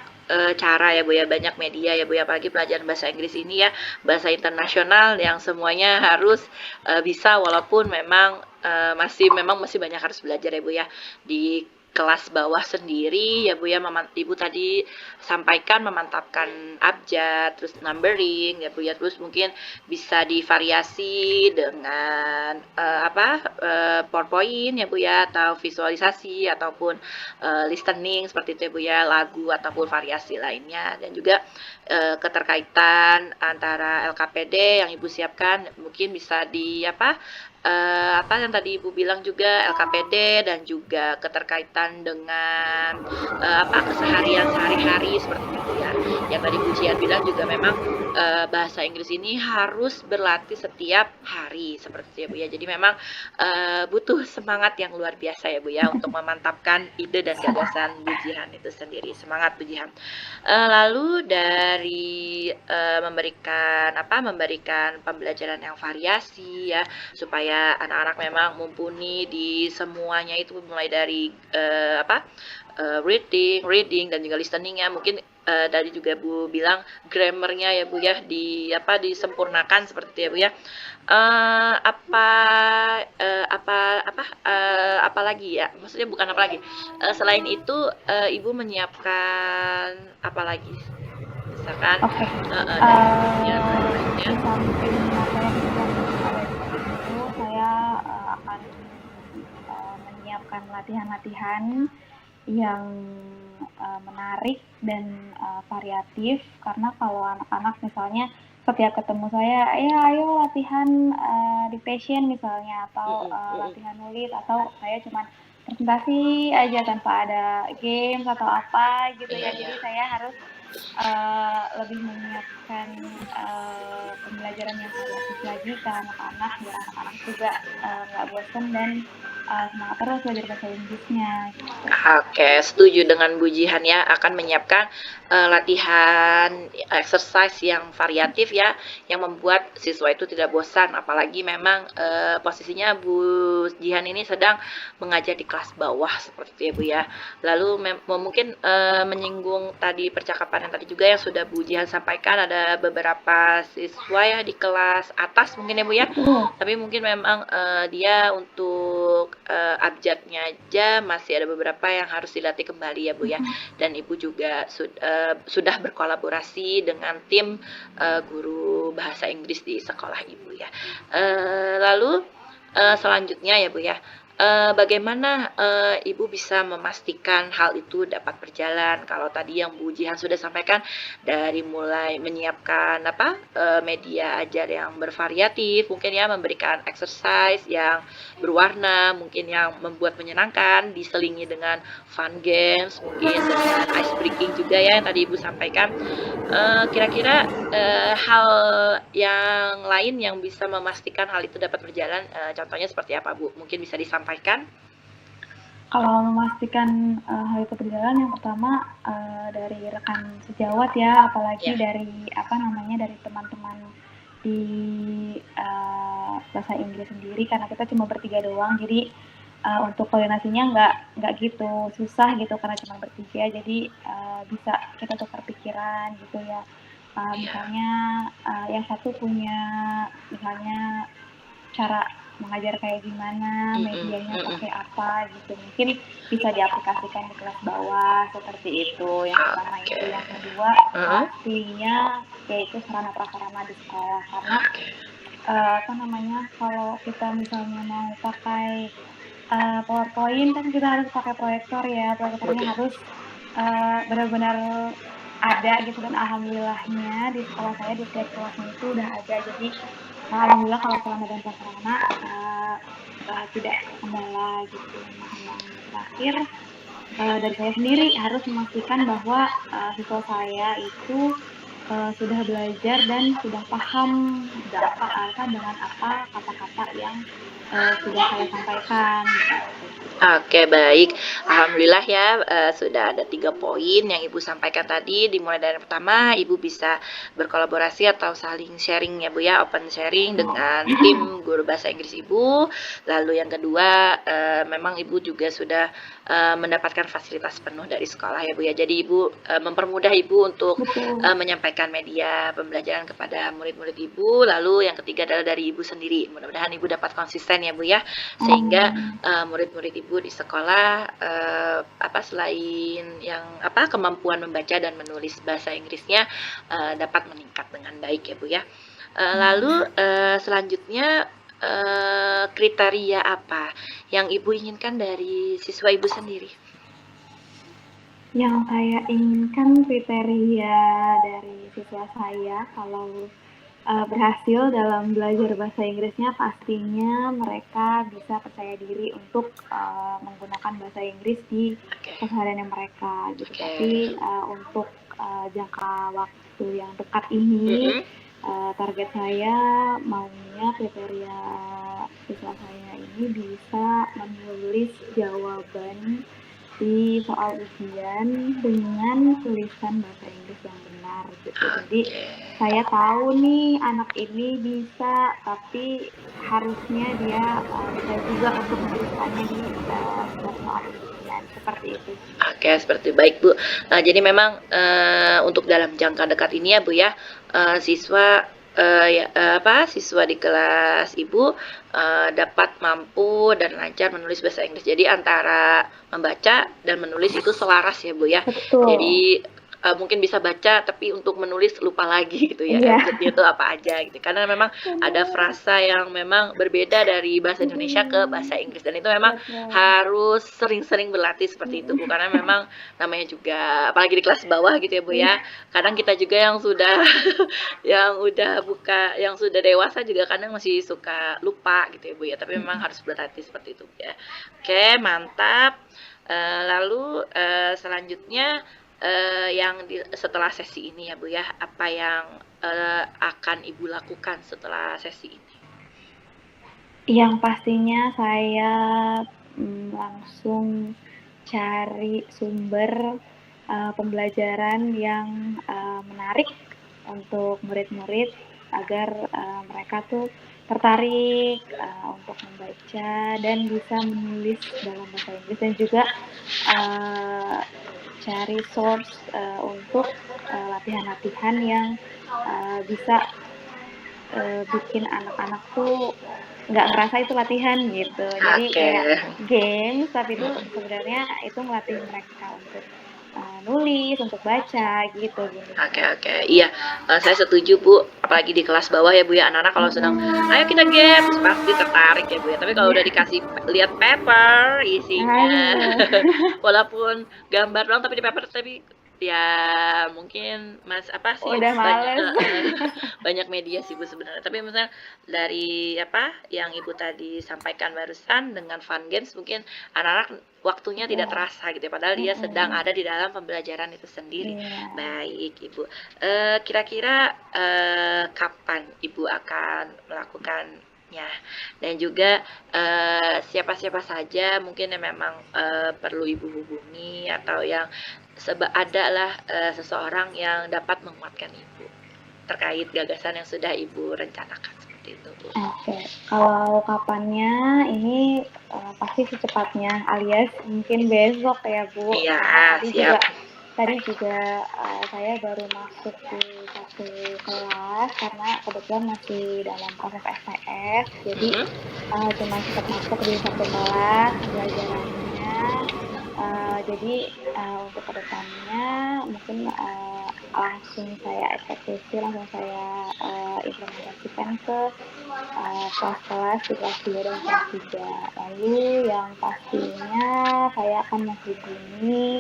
cara ya Bu ya, banyak media ya Bu ya, apalagi pelajaran bahasa Inggris ini ya, bahasa internasional yang semuanya harus bisa, walaupun memang masih banyak harus belajar ya Bu ya di kelas bawah sendiri ya Bu ya, Ibu tadi sampaikan memantapkan abjad, terus numbering ya Bu ya, terus mungkin bisa divariasi dengan PowerPoint ya Bu ya, atau visualisasi ataupun listening seperti itu ya Bu ya, lagu ataupun variasi lainnya, dan juga keterkaitan antara LKPD yang Ibu siapkan mungkin bisa di yang tadi Ibu bilang juga LKPD, dan juga keterkaitan dengan keseharian sehari-hari seperti itu ya. Yang tadi Bu Jihan bilang juga memang bahasa Inggris ini harus berlatih setiap hari seperti itu ya Bu ya. Jadi memang butuh semangat yang luar biasa ya Bu ya untuk memantapkan ide dan gagasan Bu Jihan itu sendiri. Semangat Bu Jihan. Lalu dari memberikan pembelajaran yang variasi ya, supaya anak-anak memang mumpuni di semuanya itu, mulai dari reading dan juga listening ya. Mungkin tadi juga Bu bilang grammarnya ya Bu ya disempurnakan seperti itu ya Bu ya. Apa lagi ya? Maksudnya bukan apa lagi. Selain itu Ibu menyiapkan apa lagi? Misalkan di samping apa yang itu saya akan menyiapkan latihan-latihan yang menarik dan variatif, karena kalau anak-anak misalnya setiap ketemu saya, ayo latihan dictation misalnya, atau latihan nulis, atau saya cuma presentasi aja tanpa ada games atau apa gitu ya. Jadi saya harus lebih menyiapkan pembelajaran yang variatif lagi ke anak-anak, biar anak-anak juga nggak bosan dan semangat terus belajar bahasa Inggrisnya gitu. Oke, setuju dengan Bu Jihan ya, akan menyiapkan latihan exercise yang variatif ya, yang membuat siswa itu tidak bosan. Apalagi memang posisinya Bu Jihan ini sedang mengajar di kelas bawah seperti itu ya Bu ya. Lalu mungkin menyinggung tadi percakapan yang tadi juga yang sudah Bu Jihan sampaikan, ada beberapa siswa ya di kelas atas mungkin ya Bu ya, tapi mungkin memang dia untuk abjadnya aja masih ada beberapa yang harus dilatih kembali ya Bu ya. Dan Ibu juga sudah berkolaborasi dengan tim guru bahasa Inggris di sekolah Ibu ya. Lalu selanjutnya ya Bu ya, bagaimana Ibu bisa memastikan hal itu dapat berjalan? Kalau tadi yang Bu Jihan sudah sampaikan, dari mulai menyiapkan media ajar yang bervariatif, mungkin ya memberikan exercise yang berwarna, mungkin yang membuat menyenangkan, diselingi dengan fun games, mungkin dengan ice breaking juga ya yang tadi Ibu sampaikan. Kira-kira hal yang lain yang bisa memastikan hal itu dapat berjalan, contohnya seperti apa Bu? Mungkin bisa disampaikan? Kalau memastikan hal itu berjalan, yang pertama dari rekan sejawat ya, apalagi dari dari teman-teman di bahasa Inggris sendiri, karena kita cuma bertiga doang, jadi untuk koordinasinya nggak gitu susah gitu, karena cuma bertiga, jadi bisa kita tukar pikiran gitu ya. Misalnya yang satu punya misalnya cara mengajar kayak gimana, medianya pakai apa gitu, mungkin bisa diaplikasikan di kelas bawah seperti itu. Yang pertama itu. Yang kedua pastinya yaitu sarana prasarana di sekolah, karena kalau kita misalnya mau pakai PowerPoint kan kita harus pakai proyektor ya, proyektornya harus benar-benar ada gitu, dan alhamdulillahnya di sekolah saya di setiap kelasnya itu udah ada, jadi alhamdulillah kalau sarana dan prasarana tidak kendala gitu. Yang terakhir dari saya sendiri harus memastikan bahwa siswa saya itu sudah belajar dan sudah paham dengan apa kata-kata yang sudah saya sampaikan. Oke, baik. Alhamdulillah ya, sudah ada 3 poin yang Ibu sampaikan tadi. Dimulai dari yang pertama, Ibu bisa berkolaborasi atau saling sharing ya Bu ya, open sharing dengan tim guru bahasa Inggris Ibu. Lalu yang kedua, memang Ibu juga sudah mendapatkan fasilitas penuh dari sekolah ya Bu ya. Jadi Ibu mempermudah Ibu untuk menyampaikan media pembelajaran kepada murid-murid Ibu. Lalu yang ketiga adalah dari Ibu sendiri. Mudah-mudahan Ibu dapat konsisten ya Bu ya, sehingga murid-murid Ibu Ibu di sekolah selain yang kemampuan membaca dan menulis bahasa Inggrisnya dapat meningkat dengan baik ya Bu ya. Lalu selanjutnya kriteria apa yang Ibu inginkan dari siswa Ibu sendiri? Yang saya inginkan kriteria dari siswa saya kalau berhasil dalam belajar bahasa Inggrisnya, pastinya mereka bisa percaya diri untuk menggunakan bahasa Inggris di keseharian mereka gitu. Tapi untuk jangka waktu yang dekat ini, target saya maunya kriteria siswa saya ini bisa menulis jawaban di soal ujian dengan tulisan bahasa Inggris yang benar gitu. Jadi saya tahu nih anak ini bisa, tapi harusnya dia bisa juga untuk menuliskannya di soal ujian seperti itu. Oke, seperti baik Bu. Jadi memang untuk dalam jangka dekat ini ya Bu ya, siswa siswa di kelas Ibu dapat mampu dan lancar menulis bahasa Inggris. Jadi antara membaca dan menulis itu selaras ya Bu ya. Betul. Jadi mungkin bisa baca tapi untuk menulis lupa lagi gitu ya. Maksudnya itu apa aja gitu. Karena memang ada frasa yang memang berbeda dari bahasa Indonesia ke bahasa Inggris dan itu memang harus sering-sering berlatih seperti itu Bu. Karena memang namanya juga apalagi di kelas bawah gitu ya Bu ya. Kadang kita juga yang sudah yang sudah dewasa juga kadang masih suka lupa gitu ya Bu ya. Tapi memang harus berlatih seperti itu ya. Oke, mantap. Lalu selanjutnya setelah sesi ini ya Bu ya, apa yang akan Ibu lakukan setelah sesi ini? Yang pastinya saya langsung cari sumber pembelajaran yang menarik untuk murid-murid agar mereka tuh tertarik untuk membaca dan bisa menulis dalam bahasa Inggris, dan juga cari source untuk latihan-latihan yang bisa bikin anak-anak tuh nggak ngerasa itu latihan gitu. Jadi kayak games, tapi itu sebenarnya itu melatih mereka untuk nulis, untuk baca gitu. Oke. Iya, saya setuju Bu. Apalagi di kelas bawah ya Bu ya, anak-anak kalau sedang ayo kita games pasti tertarik ya Bu ya. Tapi kalau udah dikasih lihat paper isinya walaupun gambar doang tapi di paper, tapi ya mungkin udah males. banyak media sih Bu sebenarnya. Tapi misalnya dari yang Ibu tadi sampaikan barusan dengan fun games, mungkin anak-anak waktunya tidak terasa gitu ya, padahal dia sedang ada di dalam pembelajaran itu sendiri. Baik Ibu, kira-kira kapan Ibu akan melakukannya, dan juga siapa-siapa saja mungkin yang memang perlu Ibu hubungi atau yang adalah seseorang yang dapat menguatkan Ibu terkait gagasan yang sudah Ibu rencanakan seperti itu Bu. Oke, kalau kapannya ini pasti secepatnya, alias mungkin besok ya Bu. Iya, siap. Tadi juga saya baru masuk di satu kelas karena kebetulan masih dalam proses SPS, jadi cuma cepat masuk di satu kelas pembelajarannya. Jadi untuk kedepannya mungkin langsung saya eksekusi, langsung saya implementasikan ke kelas-kelas di kelas 2 dan kelas 3. Lalu yang pastinya saya akan menghubungi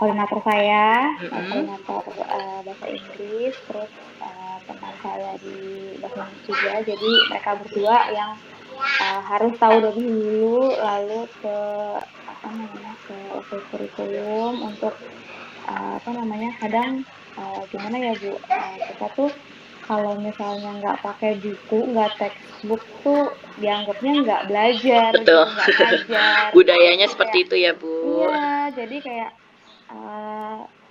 koordinator saya, koordinator bahasa Inggris, terus teman saya di bahasa Inggris juga. Jadi mereka berdua yang harus tahu lebih dulu, lalu ke kurikulum untuk kadang gimana ya Bu, kita tuh kalau misalnya nggak pakai buku, nggak textbook tuh dianggapnya nggak belajar. Betul. Nggak ngajar. Budayanya seperti itu ya Bu. Iya, jadi kayak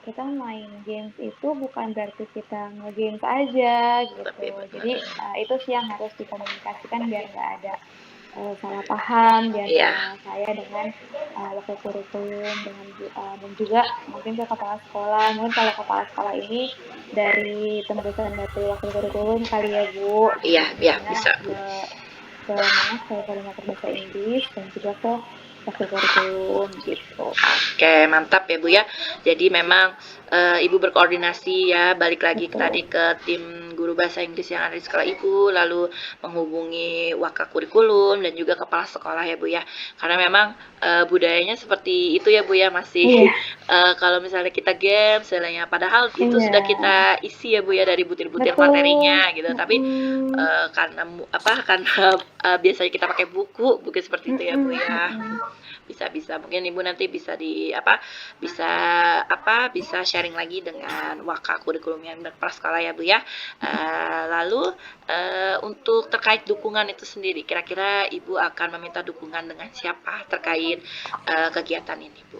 kita main games itu bukan berarti kita nge-games aja gitu. Jadi itu sih yang harus dikomunikasikan biar nggak ada salah paham di antara saya dengan wakil kurikulum dan juga mungkin ke kepala sekolah. Mungkin kalau kepala sekolah ini dari tembusan dari wakil kurikulum kali ya Bu. Iya bisa Bu. Ke koordinator bahasa Inggris dan juga ke wakil kurikulum gitu. Oke, mantap ya Bu ya. Jadi memang Ibu berkoordinasi ya, balik lagi Betul. tadi ke tim guru bahasa Inggris yang ada di sekolah Ibu, lalu menghubungi wakil-kurikulum dan juga kepala sekolah ya Bu ya. Karena memang budayanya seperti itu ya Bu ya, masih Iya. kalau misalnya kita game istilahnya, padahal itu Iya. sudah kita isi ya Bu ya dari butir-butir Betul. materinya gitu. Tapi Mm-mm. karena biasanya kita pakai buku seperti itu ya Bu ya. Mm-mm. Bisa mungkin Ibu nanti bisa bisa sharing lagi dengan waka kurikulum yang berprasekolah ya Bu ya. Lalu untuk terkait dukungan itu sendiri, kira-kira Ibu akan meminta dukungan dengan siapa terkait kegiatan ini Bu?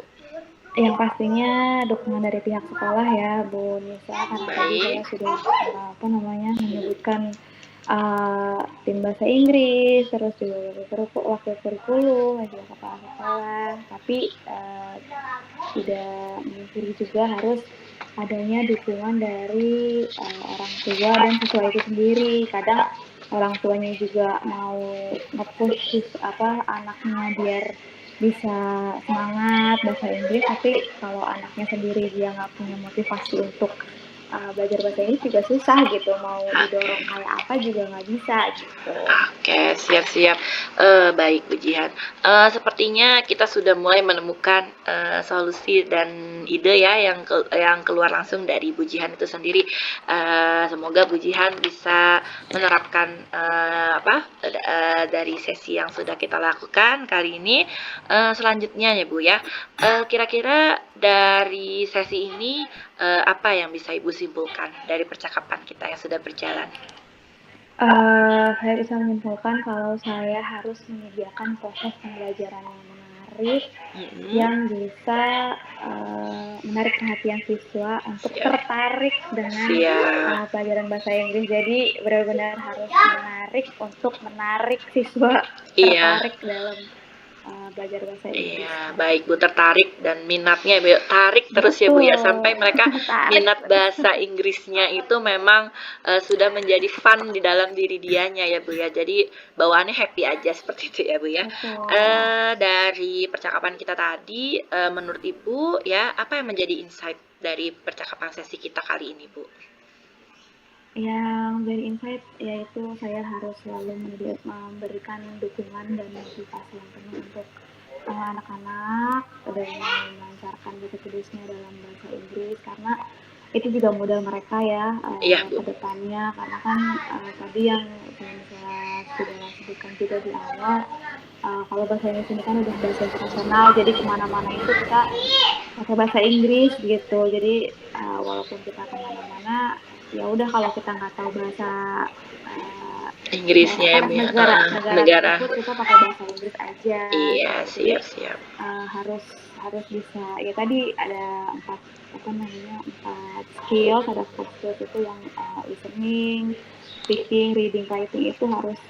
Yang pastinya dukungan dari pihak sekolah ya Bu Nisa, karena tadi saya sudah menyebutkan tim bahasa Inggris, terus juga wakil kurikulum, dan juga kepala sekolah. Tapi tidak memungkiri juga harus adanya dukungan dari orang tua dan siswa itu sendiri. Kadang orang tuanya juga mau nge-push anaknya biar bisa semangat bahasa Inggris, tapi kalau anaknya sendiri dia nggak punya motivasi untuk belajar bahasa Inggris juga susah gitu, mau didorong kayak apa juga nggak bisa gitu. Oke, siap-siap. Baik Bu Jihan. Sepertinya kita sudah mulai menemukan solusi dan ide ya yang keluar langsung dari Bu Jihan itu sendiri. Semoga Bu Jihan bisa menerapkan dari sesi yang sudah kita lakukan kali ini. Selanjutnya ya Bu ya. Kira-kira dari sesi ini apa yang bisa Ibu simpulkan dari percakapan kita yang sudah berjalan? Saya bisa menyimpulkan kalau saya harus menyediakan proses pembelajaran yang menarik, yang bisa menarik perhatian siswa untuk tertarik dengan pelajaran bahasa Inggris. Jadi benar-benar harus menarik siswa tertarik dalam belajar bahasa Inggris. Iya, baik Bu, tertarik dan minatnya Bu, tarik terus ya Bu ya, sampai mereka minat bahasa Inggrisnya itu memang sudah menjadi fun di dalam diri dianya ya Bu ya. Jadi bawaannya happy aja seperti itu ya Bu ya. Dari percakapan kita tadi, menurut Ibu ya, apa yang menjadi insight dari percakapan sesi kita kali ini Bu? Yang dari insight yaitu saya harus selalu memberikan dukungan dan motivasi yang penuh untuk anak-anak dan melancarkan tulisnya dalam bahasa Inggris, karena itu juga modal mereka ya ke depannya, karena kan tadi yang saya sudah sebutkan juga di awal, kalau bahasa Inggris ini kan udah bahasa internasional, jadi kemana-mana itu kita pakai bahasa Inggris gitu. Jadi walaupun kita kemana-mana, ya udah kalau kita nggak tahu bahasa Inggrisnya negara kita pakai bahasa Inggris aja. Iya, siap. Harus bisa. Ya tadi ada 4 skill, ada 4 skills itu yang listening, speaking, reading, writing itu harus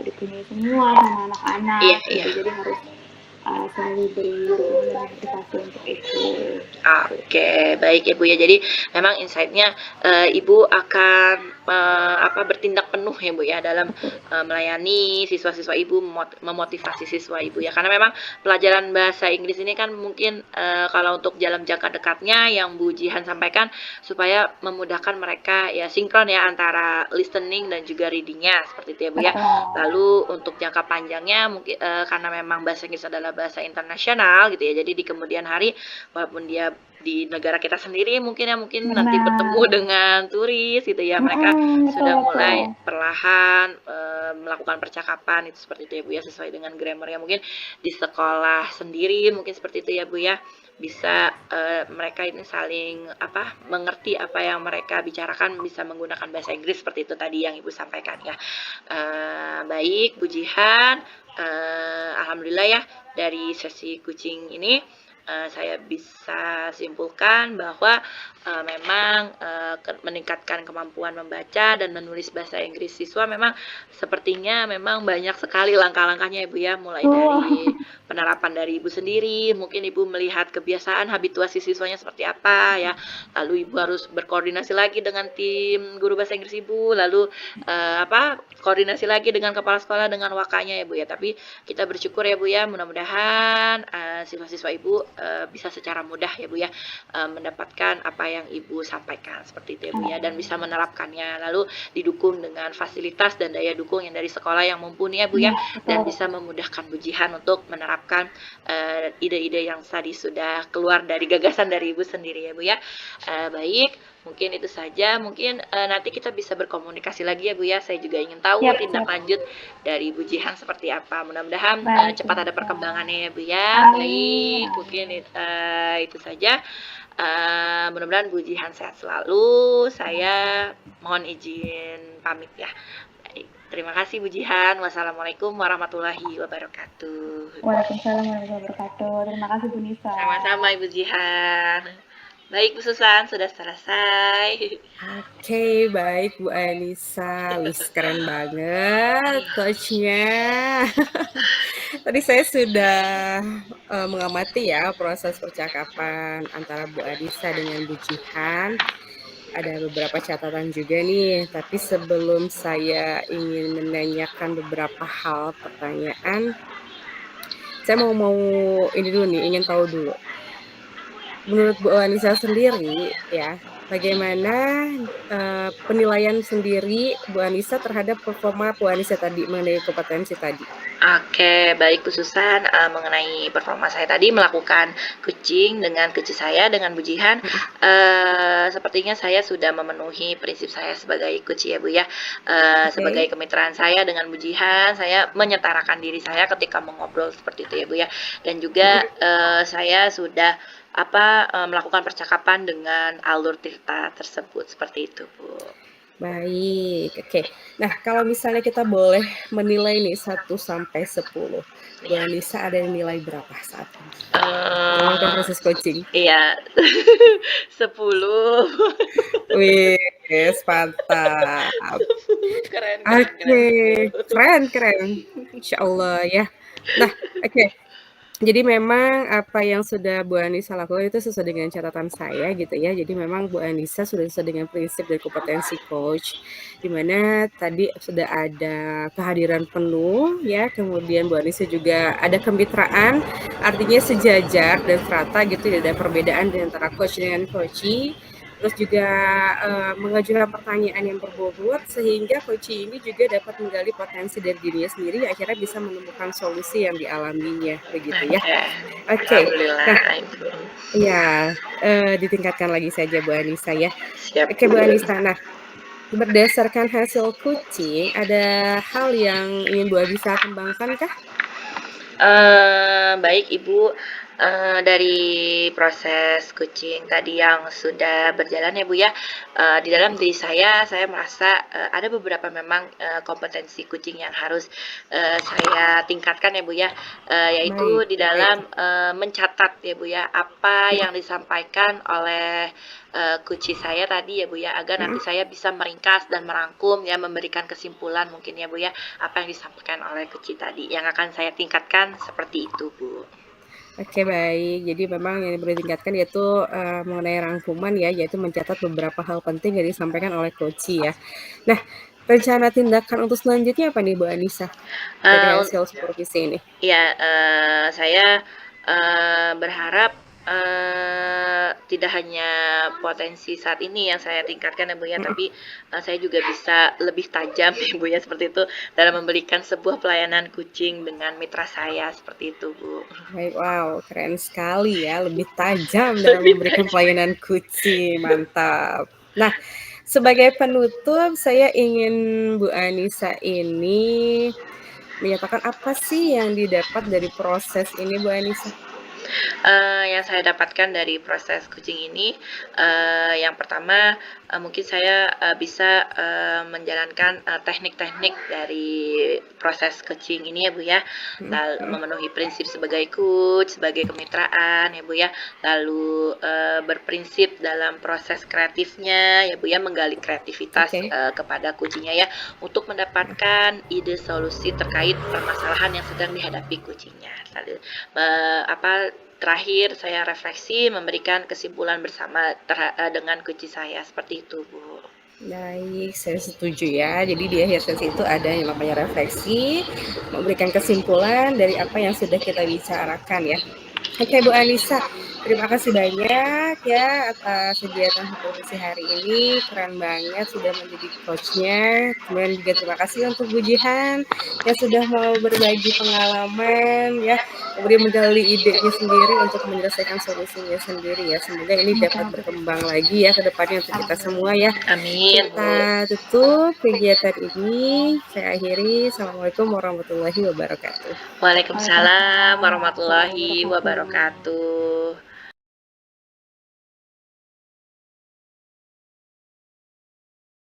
dipunyai semua sama anak-anak. Gitu. Jadi harus selalu beri motivasi untuk itu. Oke, baik ya Bu ya. Jadi memang insight-nya Ibu akan bertindak penuh ya Bu ya dalam melayani siswa-siswa Ibu, memotivasi siswa Ibu ya. Karena memang pelajaran bahasa Inggris ini kan mungkin kalau untuk dalam jangka dekatnya yang Bu Jihan sampaikan supaya memudahkan mereka ya sinkron ya antara listening dan juga reading-nya seperti itu ya Bu ya. Lalu untuk jangka panjangnya mungkin karena memang bahasa Inggris adalah bahasa internasional gitu ya. Jadi di kemudian hari walaupun dia di negara kita sendiri mungkin nanti bertemu dengan turis gitu ya, mereka sudah mulai perlahan melakukan percakapan itu seperti itu ya Bu ya, sesuai dengan grammarnya. Mungkin di sekolah sendiri mungkin seperti itu ya Bu ya, bisa mereka ini saling mengerti apa yang mereka bicarakan, bisa menggunakan bahasa Inggris seperti itu tadi yang Ibu sampaikan ya. Baik Bu Jihan, alhamdulillah ya dari sesi coaching ini saya bisa simpulkan bahwa memang meningkatkan kemampuan membaca dan menulis bahasa Inggris siswa memang sepertinya memang banyak sekali langkah-langkahnya Ibu ya, mulai dari penerapan dari Ibu sendiri, mungkin Ibu melihat kebiasaan habituasi siswanya seperti apa ya, lalu Ibu harus berkoordinasi lagi dengan tim guru bahasa Inggris Ibu, lalu koordinasi lagi dengan kepala sekolah dengan wakanya ya Bu ya. Tapi kita bersyukur ya Bu ya, mudah-mudahan siswa-siswa Ibu bisa secara mudah ya Bu ya mendapatkan apa yang Ibu sampaikan seperti itu ya Bu ya, dan bisa menerapkannya, lalu didukung dengan fasilitas dan daya dukung yang dari sekolah yang mumpuni ya Bu ya, dan bisa memudahkan Bu Jihan untuk menerapkan ide-ide yang tadi sudah keluar dari gagasan dari Ibu sendiri ya Bu ya. Baik, mungkin itu saja. Mungkin nanti kita bisa berkomunikasi lagi ya Bu ya. Saya juga ingin tahu tindak lanjut dari Bu Jihan seperti apa. Mudah-mudahan cepat ada perkembangannya ya Bu ya. Baik, mungkin itu saja. Mudah-mudahan Bu Jihan sehat selalu. Saya mohon izin pamit ya. Baik, terima kasih Bu Jihan. Wassalamualaikum warahmatullahi wabarakatuh. Waalaikumsalam warahmatullahi wabarakatuh. Terima kasih Bu Nisa. Sama-sama Ibu Jihan. Baik Bu Susan, sudah selesai. Oke, baik Bu Anissa. Wis, keren banget coachnya. Tadi saya sudah mengamati ya proses percakapan antara Bu Anissa dengan Bu Jihan. Ada beberapa catatan juga nih, tapi sebelum saya ingin menanyakan beberapa hal pertanyaan, saya mau ini dulu nih, ingin tahu dulu. Menurut Bu Anissa sendiri ya, bagaimana penilaian sendiri Bu Anissa terhadap performa Bu Anissa tadi mengenai kompetensi tadi? Oke, baik Bu Susan, mengenai performa saya tadi melakukan coaching dengan coach saya, dengan Bu Jihan, sepertinya saya sudah memenuhi prinsip saya sebagai coach ya Bu ya. Sebagai kemitraan saya dengan Bu Jihan, saya menyetarakan diri saya ketika mengobrol seperti itu ya Bu ya. Dan juga saya sudah melakukan percakapan dengan alur Tirta tersebut seperti itu Bu. Baik, oke. Nah, kalau misalnya kita boleh menilai nih 1 sampai 10, Bu Anissa ada nilai berapa saat ini? Melakukan proses coaching. Iya, 10. Wih, mantap. Keren. Keren. Insya Allah ya. Nah, oke. Jadi memang apa yang sudah Bu Anissa lakukan itu sesuai dengan catatan saya gitu ya. Jadi memang Bu Anissa sudah sesuai dengan prinsip dan kompetensi coach, di mana tadi sudah ada kehadiran penuh ya. Kemudian Bu Anissa juga ada kemitraan, artinya sejajar dan serata gitu, tidak ada perbedaan di antara coach dengan coachee. Terus juga mengajukan pertanyaan yang berbobot sehingga coachee ini juga dapat menggali potensi dari dirinya sendiri, akhirnya bisa menemukan solusi yang dialaminya begitu ya. Oke. Nah, ya ditingkatkan lagi saja Bu Anissa ya. Siap. Oke Bu Anissa, nah berdasarkan hasil coaching ada hal yang ingin Bu Anissa kembangkan kah? Baik Ibu, dari proses coaching tadi yang sudah berjalan ya Bu ya, di dalam diri saya merasa ada beberapa memang kompetensi coaching yang harus saya tingkatkan ya Bu ya, yaitu di dalam mencatat ya Bu ya, apa yang disampaikan oleh coaching saya tadi ya Bu ya, agar nanti saya bisa meringkas dan merangkum ya, memberikan kesimpulan mungkin ya Bu ya, apa yang disampaikan oleh coaching tadi, yang akan saya tingkatkan seperti itu Bu. Oke, baik. Jadi memang yang perlu ditingkatkan yaitu mengenai rangkuman ya, yaitu mencatat beberapa hal penting yang disampaikan oleh coachee ya. Nah, rencana tindakan untuk selanjutnya apa nih Bu Anissa dari hasil supervisi ini? Ya, saya berharap tidak hanya potensi saat ini yang saya tingkatkan ya Bu ya, tapi saya juga bisa lebih tajam ya Bu ya, seperti itu, dalam memberikan sebuah pelayanan coaching dengan mitra saya seperti itu Bu. Baik, wow, keren sekali ya, lebih tajam dalam memberikan pelayanan coaching, mantap. Nah, sebagai penutup saya ingin Bu Anissa ini menyatakan apa sih yang didapat dari proses ini Bu Anissa? Yang saya dapatkan dari proses coaching ini, yang pertama, mungkin saya bisa menjalankan teknik-teknik dari proses coaching ini ya Bu ya, memenuhi prinsip sebagai coach, sebagai kemitraan ya Bu ya, lalu berprinsip dalam proses kreatifnya ya Bu ya, menggali kreativitas kepada kucingnya ya, untuk mendapatkan ide solusi terkait permasalahan yang sedang dihadapi kucingnya. Lalu terakhir saya refleksi memberikan kesimpulan bersama dengan kucing saya, seperti itu Bu. Baik, saya setuju ya. Jadi di akhir sesi itu ada yang namanya refleksi, memberikan kesimpulan dari apa yang sudah kita bicarakan ya. Oke Bu Anissa, terima kasih banyak ya atas kegiatan supervisi hari ini. Keren banget sudah menjadi coachnya. Kemudian juga terima kasih untuk Bu Jihan yang sudah mau berbagi pengalaman ya. Kemudian menggali idenya sendiri untuk menyelesaikan solusinya sendiri ya. Semoga ini dapat berkembang lagi ya ke depannya untuk kita semua ya. Amin. Kita tutup kegiatan ini. Saya akhiri. Assalamualaikum warahmatullahi wabarakatuh. Waalaikumsalam warahmatullahi wabarakatuh.